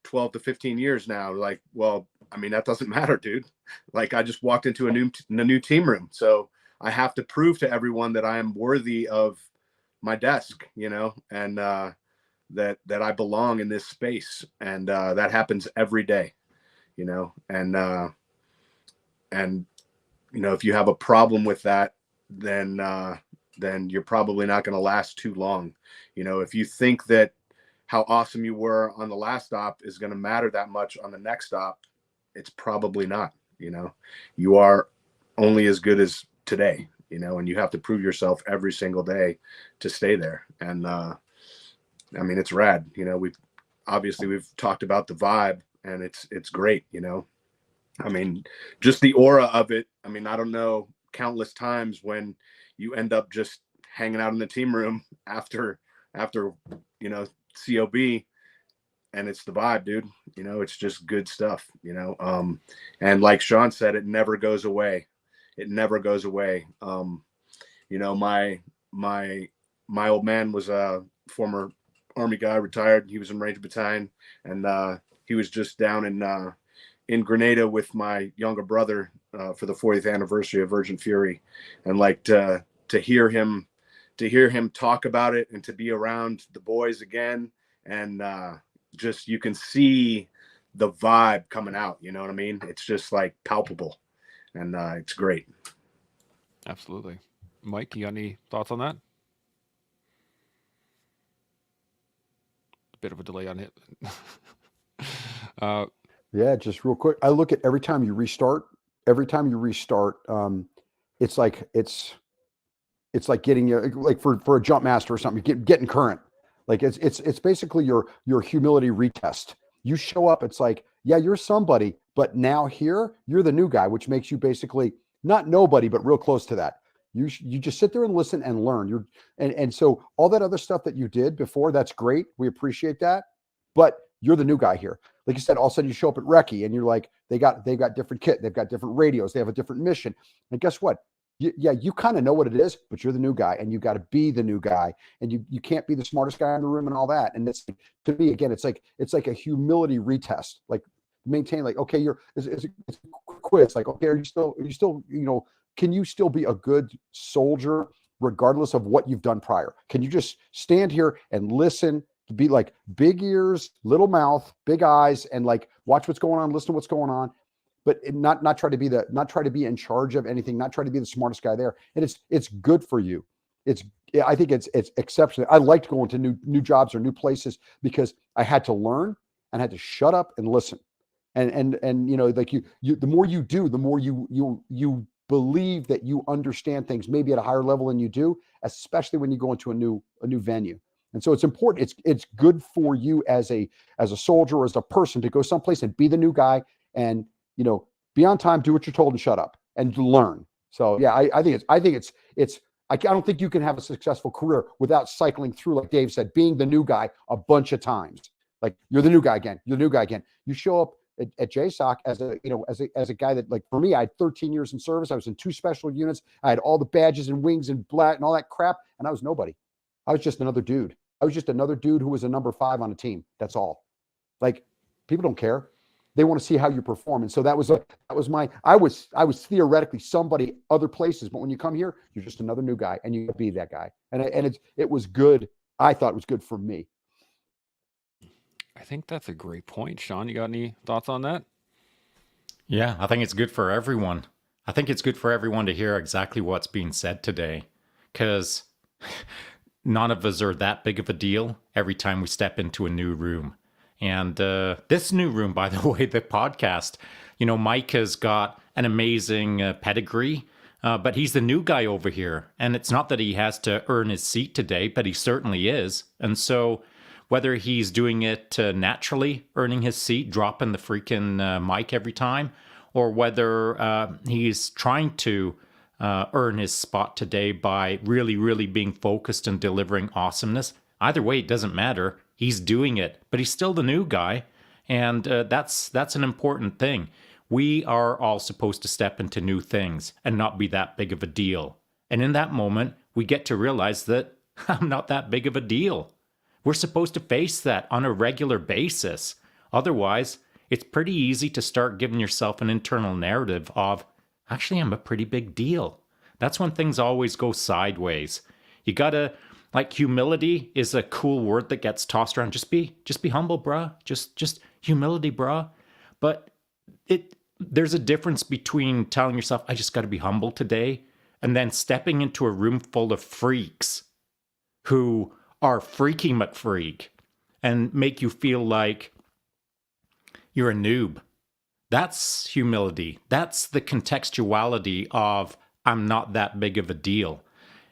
12 to 15 years now. Like, well, I mean, that doesn't matter, dude. Like, I just walked into a new team room. So I have to prove to everyone that I am worthy of my desk, and that I belong in this space. And that happens every day, and if you have a problem with that, then you're probably not going to last too long. If you think that how awesome you were on the last stop is going to matter that much on the next stop, it's probably not. You are only as good as today, and you have to prove yourself every single day to stay there. And I mean, it's rad. We've talked about the vibe, and it's great. I mean, just the aura of it. I mean, I don't know, countless times when you end up just hanging out in the team room after COB, and it's the vibe, dude. It's just good stuff. And like Shaun said, it never goes away. It never goes away. My old man was a former Army guy, retired. He was in Ranger Battalion, and he was just down in Grenada with my younger brother for the 40th anniversary of Virgin Fury, and like to hear him talk about it, and to be around the boys again, and just, you can see the vibe coming out. You know what I mean? It's just like palpable, and it's great. Absolutely. Mike, you got any thoughts on that? A bit of a delay on it. Yeah, just real quick. I look at every time you restart, it's like getting like for a jump master or something, getting current. Like it's basically your humility retest. You show up, it's like, yeah, you're somebody, but now here you're the new guy, which makes you basically not nobody, but real close to that. You just sit there and listen and learn. And so all that other stuff that you did before, that's great. We appreciate that, but you're the new guy here. Like you said, all of a sudden you show up at Recce and you're like, they've got different kit, they've got different radios, they have a different mission. And guess what? You kind of know what it is, but you're the new guy, and you got to be the new guy, and you can't be the smartest guy in the room and all that. And it's, to me, again, it's like a humility retest. Like, maintain, like, okay, it's a quiz. Like, okay, are you still, can you still be a good soldier regardless of what you've done prior? Can you just stand here and listen, be like big ears, little mouth, big eyes, and like watch what's going on, listen to what's going on, but not try to be in charge of anything, not try to be the smartest guy there. And it's good for you. I think it's exceptional. I liked going to new jobs or new places because I had to learn and had to shut up and listen. And like you the more you do, the more you believe that you understand things maybe at a higher level than you do, especially when you go into a new venue. And so it's important. It's good for you as a soldier or as a person to go someplace and be the new guy and be on time, do what you're told, and shut up and learn. So yeah, I think I don't think you can have a successful career without cycling through, like Dave said, being the new guy a bunch of times. Like, you're the new guy again. You're the new guy again. You show up at JSOC as a guy that, like, for me, I had 13 years in service. I was in 2 special units. I had all the badges and wings and black and all that crap, and I was nobody. I was just another dude. I was just another dude who was a number 5 on a team. That's all. Like, people don't care. They want to see how you perform. And so that was my, I was theoretically somebody other places, but when you come here, you're just another new guy, and you be that guy. And it was good. I thought it was good for me. I think that's a great point. Shaun, you got any thoughts on that? Yeah, I think it's good for everyone. I think it's good for everyone to hear exactly what's being said today, because none of us are that big of a deal every time we step into a new room. And this new room, by the way, the podcast, Mike has got an amazing pedigree, but he's the new guy over here. And it's not that he has to earn his seat today, but he certainly is. And so whether he's doing it naturally, earning his seat, dropping the freaking mic every time, or whether he's trying to earn his spot today by really, really being focused and delivering awesomeness, either way, it doesn't matter. He's doing it, but he's still the new guy, and that's an important thing. We are all supposed to step into new things and not be that big of a deal. And in that moment, we get to realize that I'm not that big of a deal. We're supposed to face that on a regular basis. Otherwise, it's pretty easy to start giving yourself an internal narrative of, actually, I'm a pretty big deal. That's when things always go sideways. You gotta, like, humility is a cool word that gets tossed around. Just be humble, bruh. Just humility, bruh. But there's a difference between telling yourself, I just gotta be humble today, and then stepping into a room full of freaks who are freaky McFreak and make you feel like you're a noob. That's humility. That's the contextuality of, I'm not that big of a deal.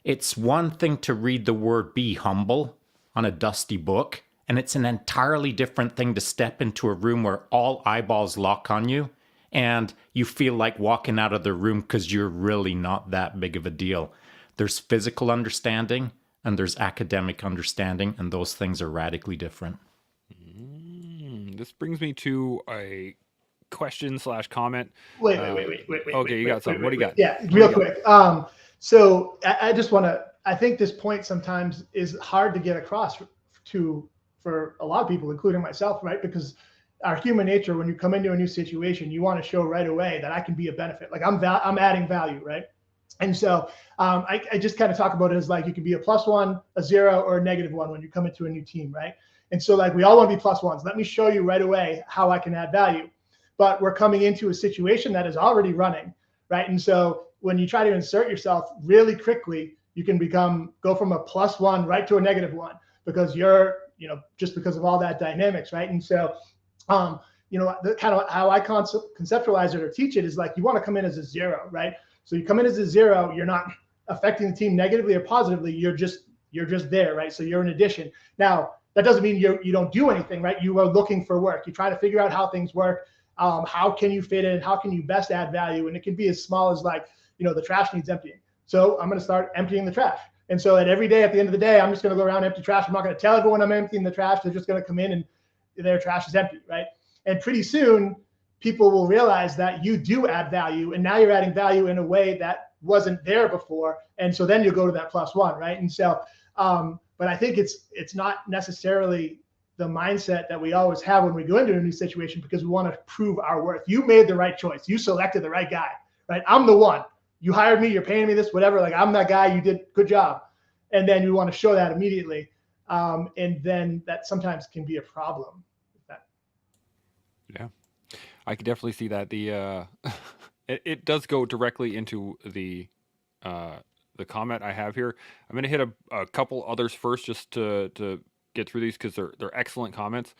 It's one thing to read the word be humble on a dusty book, and it's an entirely different thing to step into a room where all eyeballs lock on you and you feel like walking out of the room because you're really not that big of a deal. There's physical understanding and there's academic understanding, and those things are radically different. This brings me to a question/comment. Wait. Okay, you got something. What do you got? Yeah, real quick. So I just want to, I think this point sometimes is hard to get across for a lot of people, including myself, right? Because our human nature, when you come into a new situation, you want to show right away that I can be a benefit. Like I'm adding value, right? And so I just kind of talk about it as like, you can be a +1, a 0, or a -1 when you come into a new team, right? And so like, we all want to be +1s. Let me show you right away how I can add value. But we're coming into a situation that is already running, right? And so when you try to insert yourself really quickly, you can go from a +1 right to a -1 because you're, just because of all that dynamics, right? And so, the kind of how I conceptualize it or teach it is like, you want to come in as a 0, right? So you come in as a 0, you're not affecting the team negatively or positively. You're just there, right? So you're an addition. Now, that doesn't mean you don't do anything, right? You are looking for work. You try to figure out how things work. How can you fit in? How can you best add value? And it can be as small as like, the trash needs emptying. So I'm going to start emptying the trash. And so every day at the end of the day, I'm just going to go around and empty trash. I'm not going to tell everyone I'm emptying the trash. They're just going to come in and their trash is empty, right? And pretty soon, people will realize that you do add value, and now you're adding value in a way that wasn't there before. And so then you go to that +1, right? And so, but I think it's not necessarily the mindset that we always have when we go into a new situation, because we want to prove our worth. You made the right choice. You selected the right guy, right? I'm the one. You hired me. You're paying me this, whatever. Like, I'm that guy. You did good job. And then you want to show that immediately. And then that sometimes can be a problem. Yeah, I could definitely see that. It does go directly into the comment I have here. I'm going to hit a couple others first, just to get through these, because they're excellent comments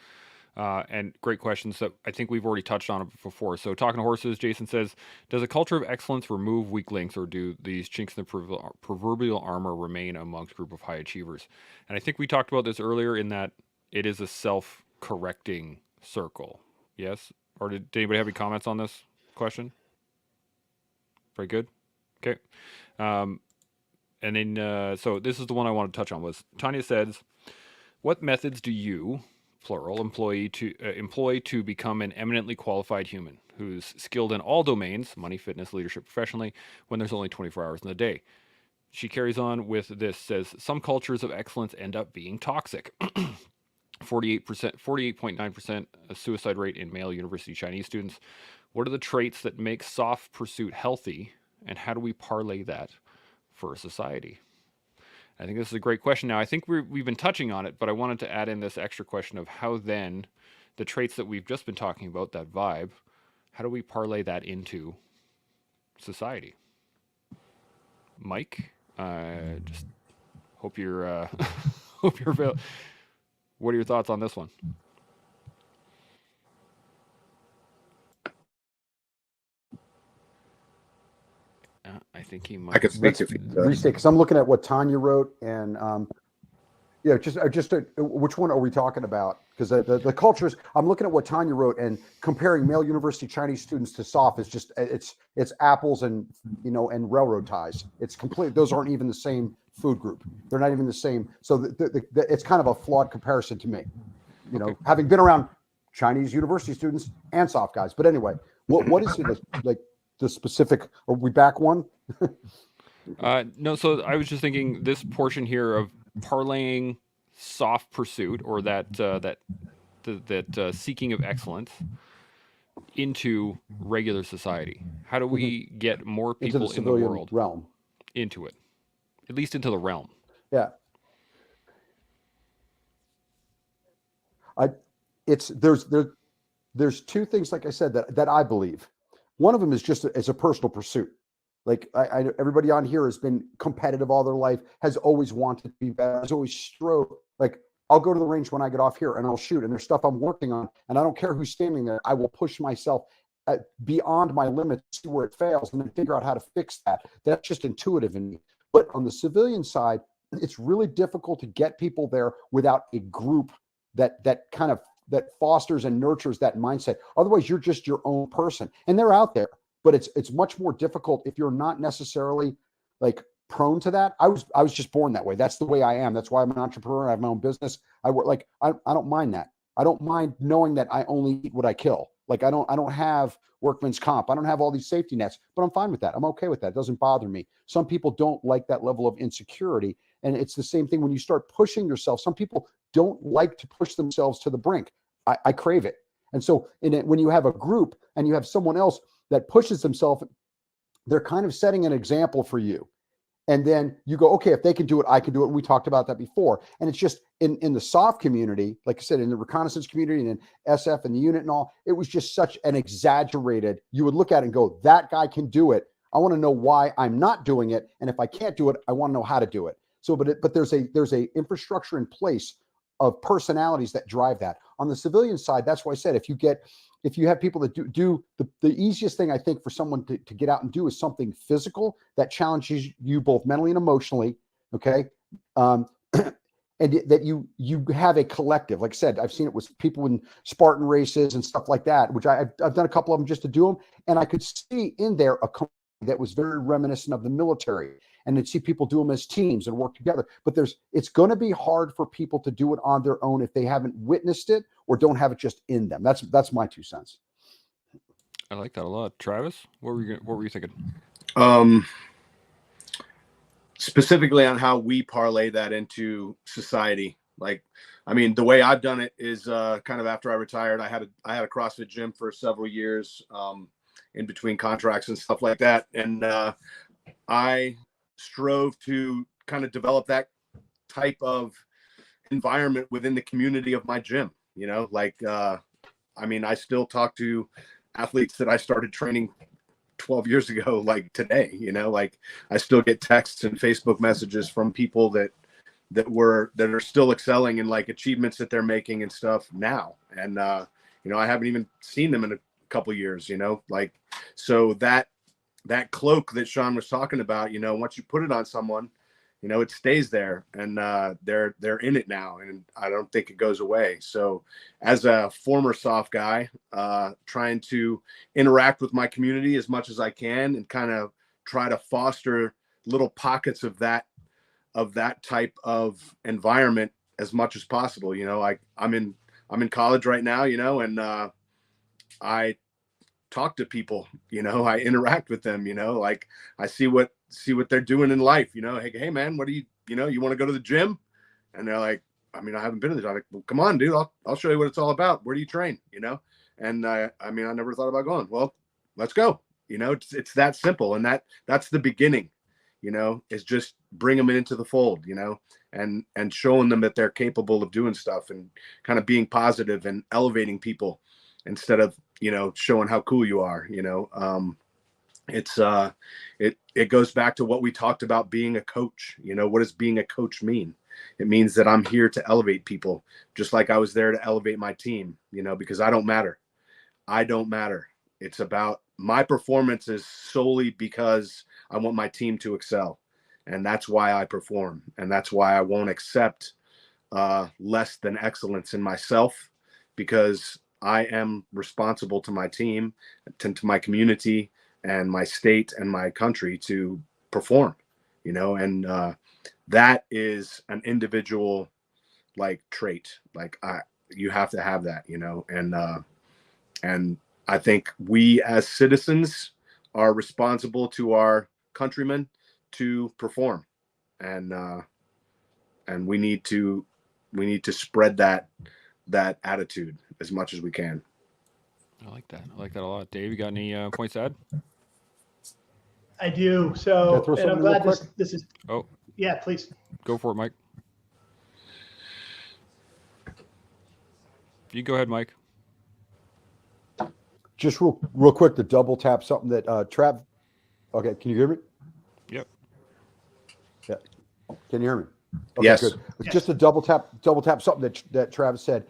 and great questions that I think we've already touched on before. So, Talking to Horses, Jason says, does a culture of excellence remove weak links, or do these chinks in the proverbial armor remain amongst a group of high achievers? And I think we talked about this earlier, in that it is a self-correcting circle. Yes? Or did anybody have any comments on this question? Very good. Okay. And then, so this is the one I want to touch on. Was Tanya says, what methods do you, plural, employ to become an eminently qualified human who's skilled in all domains, money, fitness, leadership, professionally, when there's only 24 hours in the day. She carries on with this, says, some cultures of excellence end up being toxic. 48.9% suicide rate in male university Chinese students. What are the traits that make soft pursuit healthy, and how do we parlay that for a society? I think this is a great question. Now, I think we've been touching on it, but I wanted to add in this extra question of how then the traits that we've just been talking about, that vibe, how do we parlay that into society? Mike, just hope you're hope you're available. What are your thoughts on this one? I think he might. I could speak if restate, because I'm looking at what Tanya wrote, and yeah, which one are we talking about? Because the cultures, I'm looking at what Tanya wrote, and comparing male university Chinese students to soft is just it's apples and and railroad ties. It's complete. Those aren't even the same food group. They're not even the same. So it's kind of a flawed comparison to me. Okay. Having been around Chinese university students and soft guys. But anyway, what is it like? The specific, are we back one? No, so I was just thinking this portion here of parlaying soft pursuit, or that seeking of excellence, into regular society. How do we get more people into the in the civilian world realm? into it, at least into the realm? Yeah. There's two things, like I said, that I believe. One of them is just as a personal pursuit. Like everybody on here has been competitive all their life, has always wanted to be better, has always strove. Like, I'll go to the range when I get off here and I'll shoot, and there's stuff I'm working on, and I don't care who's standing there. I will push myself beyond my limits, see where it fails, and then figure out how to fix that. That's just intuitive in me. But on the civilian side, it's really difficult to get people there without a group that fosters and nurtures that mindset. Otherwise, you're just your own person, and they're out there, but it's much more difficult if you're not necessarily like prone to that. I was just born that way. That's the way I am. That's why I'm an entrepreneur. I have my own business. I work, like, I don't mind that. I don't mind knowing that I only eat what I kill. Like, I don't have workman's comp. I don't have all these safety nets, but I'm fine with that. I'm okay with that. It doesn't bother me. Some people don't like that level of insecurity. And it's the same thing when you start pushing yourself. Some people don't like to push themselves to the brink. I crave it. And so when you have a group and you have someone else that pushes themselves, they're kind of setting an example for you. And then you go, okay, if they can do it, I can do it. And we talked about that before. And it's just in the soft community, like I said, in the reconnaissance community and in SF and the unit and all, it was just such an exaggerated, you would look at it and go, that guy can do it. I want to know why I'm not doing it. And if I can't do it, I want to know how to do it. So, but there's a infrastructure in place of personalities that drive that. On the civilian side, that's why I said, if you have people that do the easiest thing I think for someone to get out and do is something physical that challenges you both mentally and emotionally. Okay. And that you have a collective. Like I said, I've seen it with people in Spartan races and stuff like that, which I've done a couple of them just to do them. And I could see in there a company that was very reminiscent of the military, and to see people do them as teams and work together. But it's going to be hard for people to do it on their own if they haven't witnessed it or don't have it just in them. That's my 2 cents. I like that a lot. Travis, what were you thinking? Specifically on how we parlay that into society. Like, I mean, the way I've done it is kind of after I retired, I had a CrossFit gym for several years, in between contracts and stuff like that. And I strove to kind of develop that type of environment within the community of my gym. I mean, I still talk to athletes that I started training 12 years ago, like today, like I still get texts and Facebook messages from people that are still excelling in like achievements that they're making and stuff now. And, I haven't even seen them in a couple years, like, so that cloak that Shaun was talking about, once you put it on someone, it stays there, and they're in it now, and I don't think it goes away. So as a former soft guy, trying to interact with my community as much as I can and kind of try to foster little pockets of that type of environment as much as possible. I'm in I'm in college right now, and I talk to people, I interact with them, like I see what they're doing in life, hey man, what do you want to go to the gym? And they're like, I haven't been to the gym. I'm like, well, come on, dude, I'll show you what it's all about. Where do you train? And I never thought about going. Well, let's go. It's that simple. And that's the beginning, is just bring them into the fold, and showing them that they're capable of doing stuff and kind of being positive and elevating people instead of, showing how cool you are. It goes back to what we talked about being a coach. What does being a coach mean? It means that I'm here to elevate people, just like I was there to elevate my team, because I don't matter. It's about my performance is solely because I want my team to excel. And that's why I perform. And that's why I won't accept less than excellence in myself, because I am responsible to my team, to my community and my state and my country to perform, and that is an individual trait. You have to have that, and I think we as citizens are responsible to our countrymen to perform, and we need to spread that attitude as much as we can. I like that. I like that a lot. Dave, you got any points to add? I do. Can I So, throw and I'm something real glad quick? this is, Oh, yeah, please. go for it, Mike. You go ahead, Mike. Just real quick to double tap something that Trav. Okay, can you hear me? Yep. Yeah. Can you hear me? Okay, Yes. good. Yes. Just to double tap something that Travis said.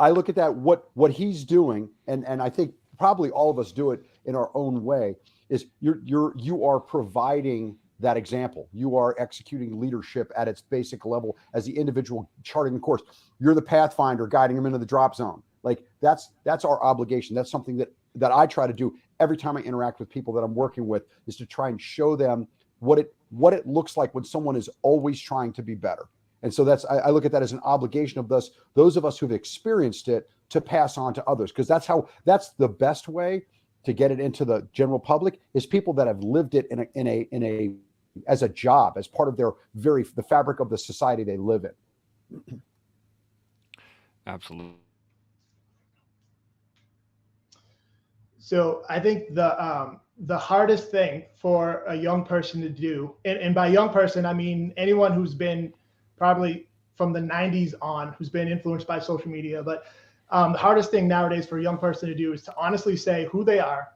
I look at that, what he's doing, and I think probably all of us do it in our own way, is you are providing that example. You are executing leadership at its basic level as the individual charting the course. You're the pathfinder guiding them into the drop zone. Like that's our obligation. That's something that I try to do every time I interact with people that I'm working with, is to try and show them what it looks like when someone is always trying to be better. And so I look at that as an obligation of those of us who've experienced it to pass on to others, because that's the best way to get it into the general public, is people that have lived it in a as a job, as part of the fabric of the society they live in. Absolutely. So I think the hardest thing for a young person to do, and by young person, I mean anyone who's been probably from the 90s on, who's been influenced by social media. But the hardest thing nowadays for a young person to do is to honestly say who they are,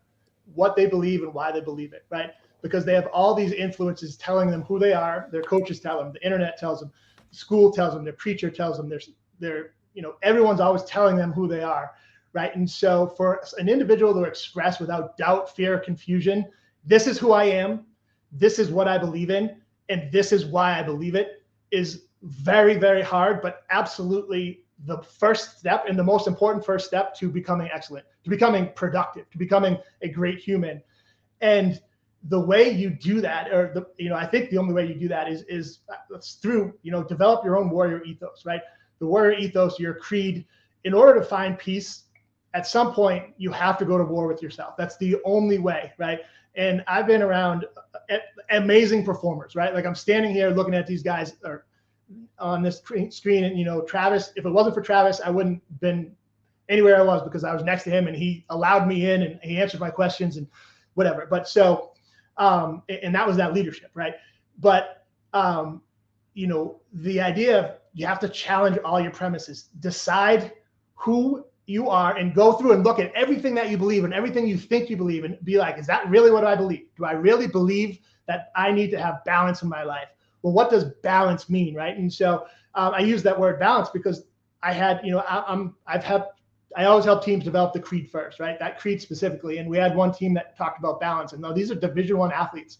what they believe, and why they believe it, right? Because they have all these influences telling them who they are. Their coaches tell them, the internet tells them, school tells them, their preacher tells them, everyone's always telling them who they are, right? And so for an individual to express without doubt, fear, confusion, this is who I am, this is what I believe in, and this is why I believe it, is very, very hard, but absolutely the first step and the most important first step to becoming excellent, to becoming productive, to becoming a great human. And the way you do that, or I think the only way you do that is through, develop your own warrior ethos, right? The warrior ethos, your creed. In order to find peace, at some point you have to go to war with yourself. That's the only way, right? And I've been around amazing performers, right? Like I'm standing here looking at these guys on this screen, and Travis, if it wasn't for Travis, I wouldn't have been anywhere I was, because I was next to him and he allowed me in and he answered my questions and whatever. But so, and that was that leadership, right? But, the idea of you have to challenge all your premises, decide who you are, and go through and look at everything that you believe and everything you think you believe, and be like, is that really what I believe? Do I really believe that I need to have balance in my life? Well, what does balance mean, right? And so I use that word balance because I had, I always help teams develop the creed first, right? That creed specifically. And we had one team that talked about balance. And now these are Division I athletes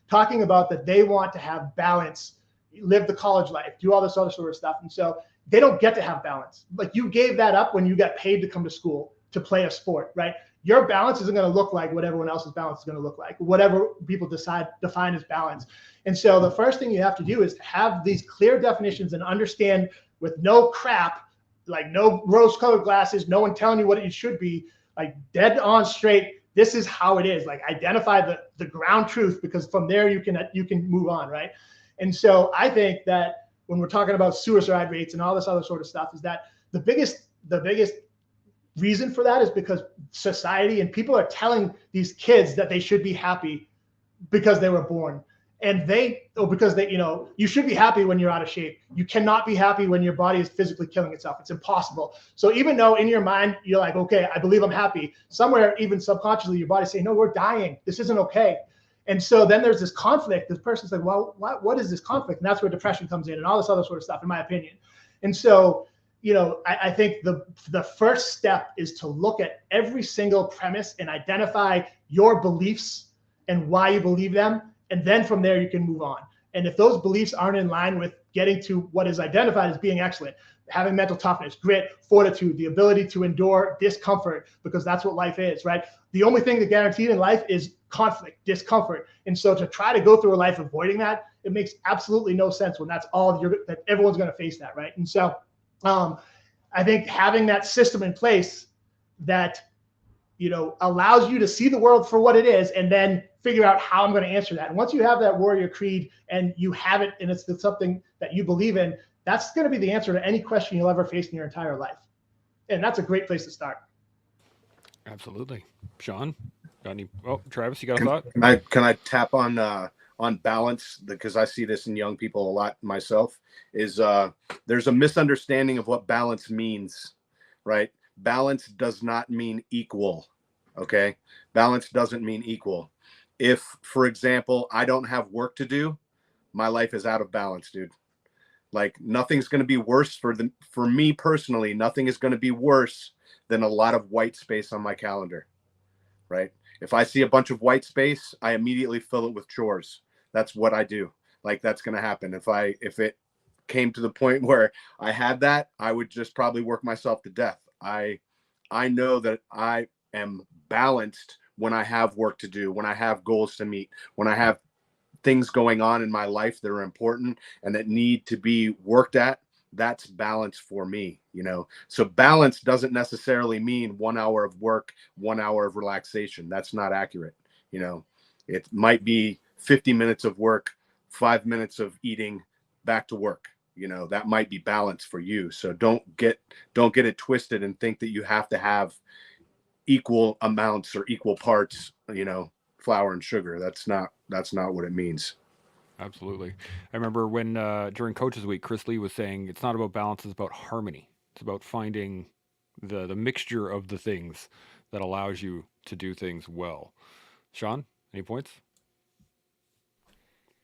talking about that they want to have balance, live the college life, do all this other sort of stuff. And so they don't get to have balance. Like you gave that up when you got paid to come to school to play a sport, right? Your balance isn't going to look like what everyone else's balance is going to look like, whatever people define as balance. And so the first thing you have to do is have these clear definitions and understand with no crap like no rose-colored glasses, no one telling you what it should be, like dead on straight. This is how it is. Like identify the ground truth, because from there you can move on, right? And so I think that when we're talking about suicide rates and all this other sort of stuff, is that the biggest reason for that is because society and people are telling these kids that they should be happy because they were born. And because they, you should be happy when you're out of shape. You cannot be happy when your body is physically killing itself. It's impossible. So even though in your mind, you're like, okay, I believe I'm happy, somewhere, even subconsciously, your body's saying, no, we're dying. This isn't okay. And so then there's this conflict. This person's like, well, what is this conflict? And that's where depression comes in and all this other sort of stuff, in my opinion. And so, I think the first step is to look at every single premise and identify your beliefs and why you believe them. And then from there, you can move on. And if those beliefs aren't in line with getting to what is identified as being excellent, having mental toughness, grit, fortitude, the ability to endure discomfort, because that's what life is, right? The only thing that's guaranteed in life is conflict, discomfort. And so to try to go through a life avoiding that, it makes absolutely no sense when that's all that everyone's going to face that, right? And so I think having that system in place that allows you to see the world for what it is, and then figure out how I'm going to answer that. And once you have that warrior creed and you have it, and it's something that you believe in, that's going to be the answer to any question you'll ever face in your entire life. And that's a great place to start. Absolutely. Shaun, got any? Oh, Travis, you got a thought? Can I tap on balance, because I see this in young people a lot myself, is there's a misunderstanding of what balance means, right? Balance does not mean equal. Okay. Balance doesn't mean equal. If, for example, I don't have work to do, my life is out of balance, dude. Like nothing's going to be worse for me personally. Nothing is going to be worse than a lot of white space on my calendar, right? If I see a bunch of white space, I immediately fill it with chores. That's what I do. Like that's going to happen. If it came to the point where I had that, I would just probably work myself to death. I know that I am balanced when I have work to do, when I have goals to meet, when I have things going on in my life that are important and that need to be worked at. That's balance for me, So balance doesn't necessarily mean 1 hour of work, 1 hour of relaxation. That's not accurate. It might be 50 minutes of work, 5 minutes of eating, back to work. That might be balance for you. So don't get it twisted and think that you have to have equal amounts or equal parts, flour and sugar. That's not what it means. Absolutely. I remember when during Coaches Week, Chris Lee was saying it's not about balance, it's about harmony. It's about finding the mixture of the things that allows you to do things well. Shaun, any points?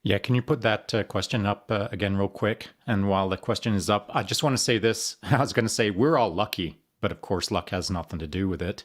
Yeah, can you put that question up again real quick? And while the question is up, I just want to say this. I was going to say we're all lucky, but of course luck has nothing to do with it.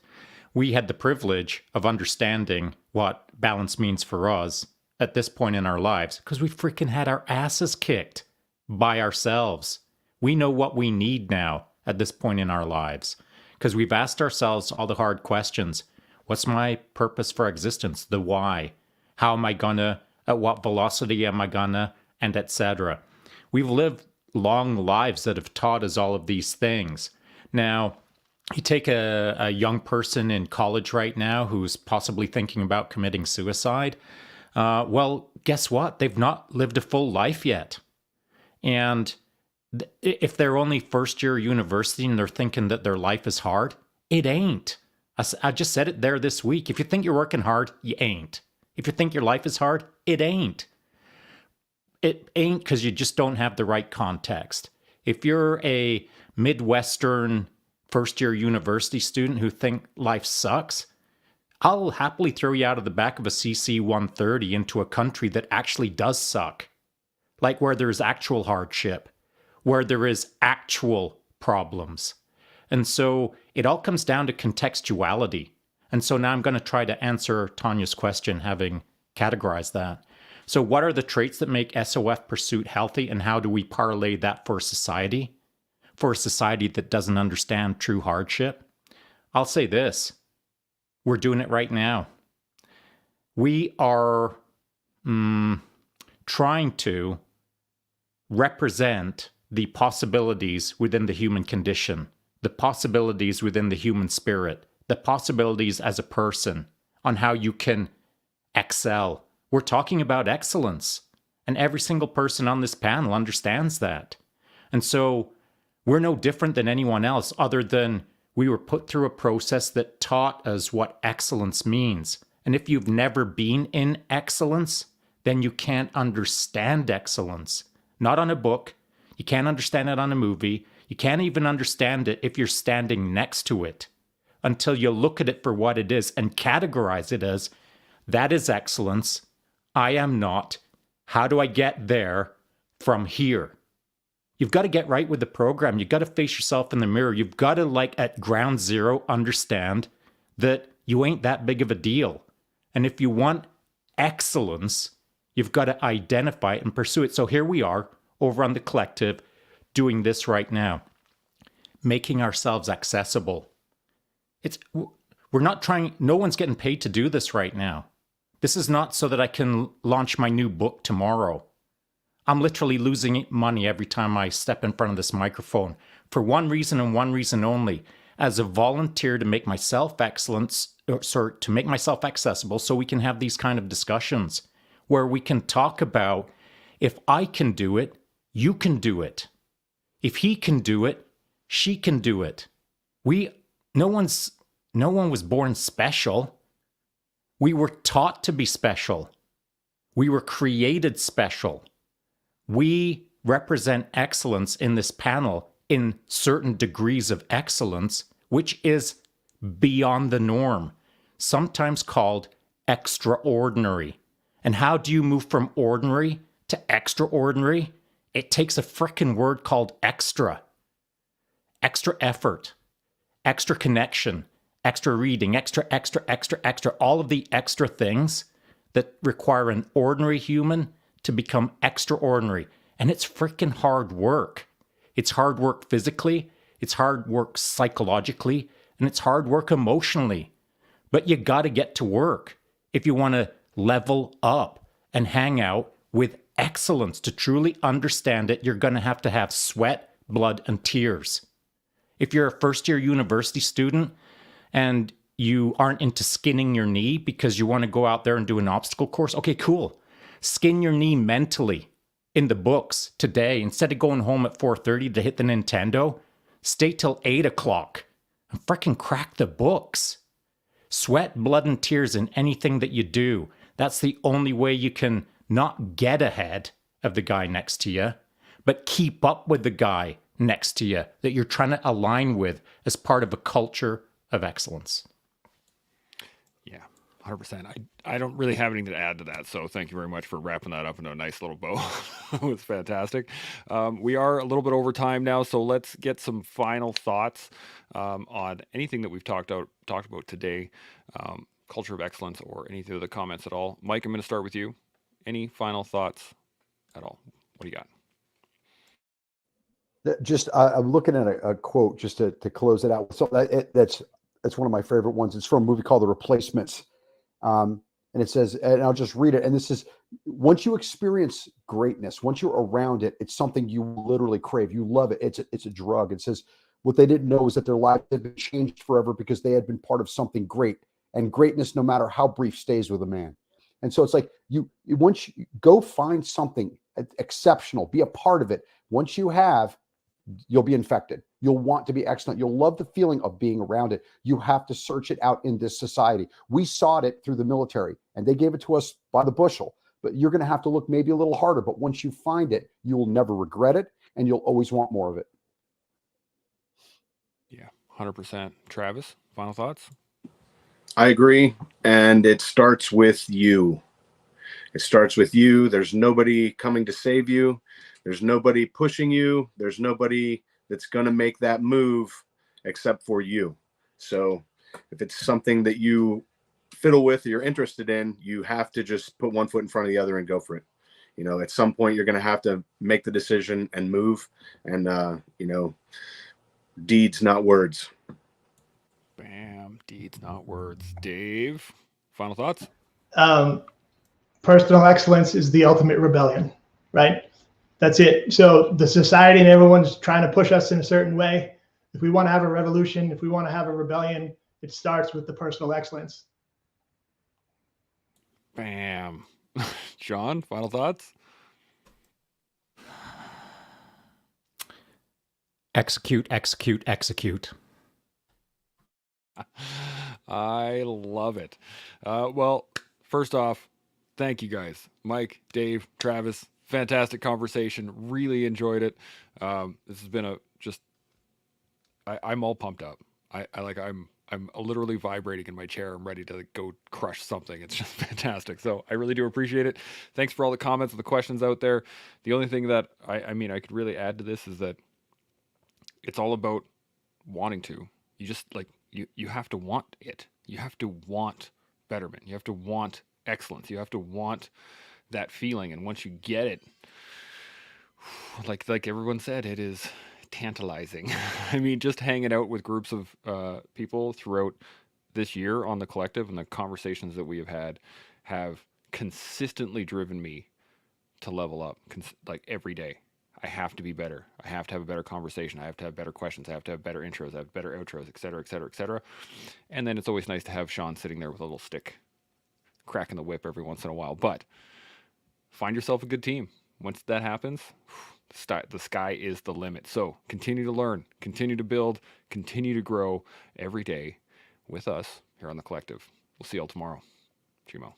We had the privilege of understanding what balance means for us at this point in our lives because we freaking had our asses kicked by ourselves. We know what we need now at this point in our lives because we've asked ourselves all the hard questions. What's my purpose for existence? The why? How am I gonna, at what velocity am I gonna, and etc. We've lived long lives that have taught us all of these things. Now, you take a young person in college right now who's possibly thinking about committing suicide. Well, guess what? They've not lived a full life yet. And if they're only first year university and they're thinking that their life is hard, it ain't. I just said it there this week. If you think you're working hard, you ain't. If you think your life is hard, it ain't. It ain't because you just don't have the right context. If you're a Midwestern first-year university student who think life sucks, I'll happily throw you out of the back of a CC-130 into a country that actually does suck. Like where there's actual hardship, where there is actual problems. And so it all comes down to contextuality. And so now I'm going to try to answer Tanya's question, having categorized that. So what are the traits that make SOF pursuit healthy, and how do we parlay that for society? For a society that doesn't understand true hardship? I'll say this. We're doing it right now. We are trying to represent the possibilities within the human condition, the possibilities within the human spirit, the possibilities as a person, on how you can excel. We're talking about excellence, and every single person on this panel understands that. And so we're no different than anyone else, other than we were put through a process that taught us what excellence means. And if you've never been in excellence, then you can't understand excellence. Not on a book. You can't understand it on a movie. You can't even understand it if you're standing next to it, until you look at it for what it is and categorize it as, that is excellence. I am not. How do I get there from here? You've got to get right with the program. You've got to face yourself in the mirror. You've got to, like at ground zero, understand that you ain't that big of a deal. And if you want excellence, you've got to identify it and pursue it. So here we are over on the collective doing this right now, making ourselves accessible. We're not trying, no one's getting paid to do this right now. This is not so that I can launch my new book tomorrow. I'm literally losing money every time I step in front of this microphone for one reason and one reason only, as a volunteer to make myself to make myself accessible, so we can have these kind of discussions where we can talk about, if I can do it, you can do it. If he can do it, she can do it. No one was born special. We were taught to be special. We were created special. We represent excellence in this panel in certain degrees of excellence, which is beyond the norm, sometimes called extraordinary. And how do you move from ordinary to extraordinary? It takes a frickin' word called extra. Extra effort, extra connection, extra reading, extra, all of the extra things that require an ordinary human to become extraordinary. And it's freaking hard work. It's hard work physically, it's hard work psychologically, and it's hard work emotionally. But you got to get to work if you want to level up and hang out with excellence. To truly understand it, you're going to have sweat, blood, and tears. If you're a first-year university student and you aren't into skinning your knee because you want to go out there and do an obstacle course, okay, cool. Skin your knee mentally in the books today. Instead of going home at 4:30 to hit the Nintendo, stay till 8 o'clock and freaking crack the books. Sweat, blood, and tears in anything that you do. That's the only way you can not get ahead of the guy next to you, but keep up with the guy next to you that you're trying to align with as part of a culture of excellence. Yeah, 100%. I don't really have anything to add to that, so thank you very much for wrapping that up into a nice little bow. It was fantastic. We are a little bit over time now, so let's get some final thoughts on anything that we've talked about today, culture of excellence, or any of the comments at all. Mike, I'm going to start with you. Any final thoughts at all? What do you got? Just I'm looking at a quote just to close it out. So that's one of my favorite ones. It's from a movie called The Replacements, and it says, and I'll just read it. And this is, once you experience greatness, once you're around it, it's something you literally crave. You love it. It's a drug. It says what they didn't know is that their lives had been changed forever because they had been part of something great. And greatness, no matter how brief, stays with a man. And so it's like once you go find something exceptional, be a part of it. Once you have, you'll be infected. You'll want to be excellent. You'll love the feeling of being around it. You have to search it out in this society. We sought it through the military, and they gave it to us by the bushel. But you're going to have to look maybe a little harder. But once you find it, you will never regret it, and you'll always want more of it. Yeah, 100%. Travis, final thoughts? I agree. And it starts with you. It starts with you. There's nobody coming to save you. There's nobody pushing you. There's nobody that's going to make that move except for you. So if it's something that you fiddle with, or you're interested in, you have to just put one foot in front of the other and go for it. You know, at some point you're going to have to make the decision and move, and, deeds, not words. Bam. Deeds, not words. Dave, final thoughts? Personal excellence is the ultimate rebellion, right? That's it. So the society and everyone's trying to push us in a certain way. If we want to have a revolution, if we want to have a rebellion, it starts with the personal excellence. Bam. Shaun, final thoughts? Execute, execute, execute. I love it. Well, first off, thank you guys. Mike, Dave, Travis, fantastic conversation. Really enjoyed it. This has been I'm all pumped up. I'm literally vibrating in my chair. I'm ready to go crush something. It's just fantastic. So I really do appreciate it. Thanks for all the comments and the questions out there. The only thing that I could really add to this is that it's all about wanting to. You just you have to want it. You have to want betterment. You have to want excellence. You have to want that feeling. And once you get it, like everyone said, it is tantalizing. I mean, just hanging out with groups of people throughout this year on the collective and the conversations that we have had have consistently driven me to level up like every day. I have to be better. I have to have a better conversation. I have to have better questions. I have to have better intros. I have better outros, et cetera, et cetera, et cetera. And then it's always nice to have Shaun sitting there with a little stick, cracking the whip every once in a while. But find yourself a good team. Once that happens, the sky is the limit. So continue to learn, continue to build, continue to grow every day with us here on the collective. We'll see y'all tomorrow. Chimo.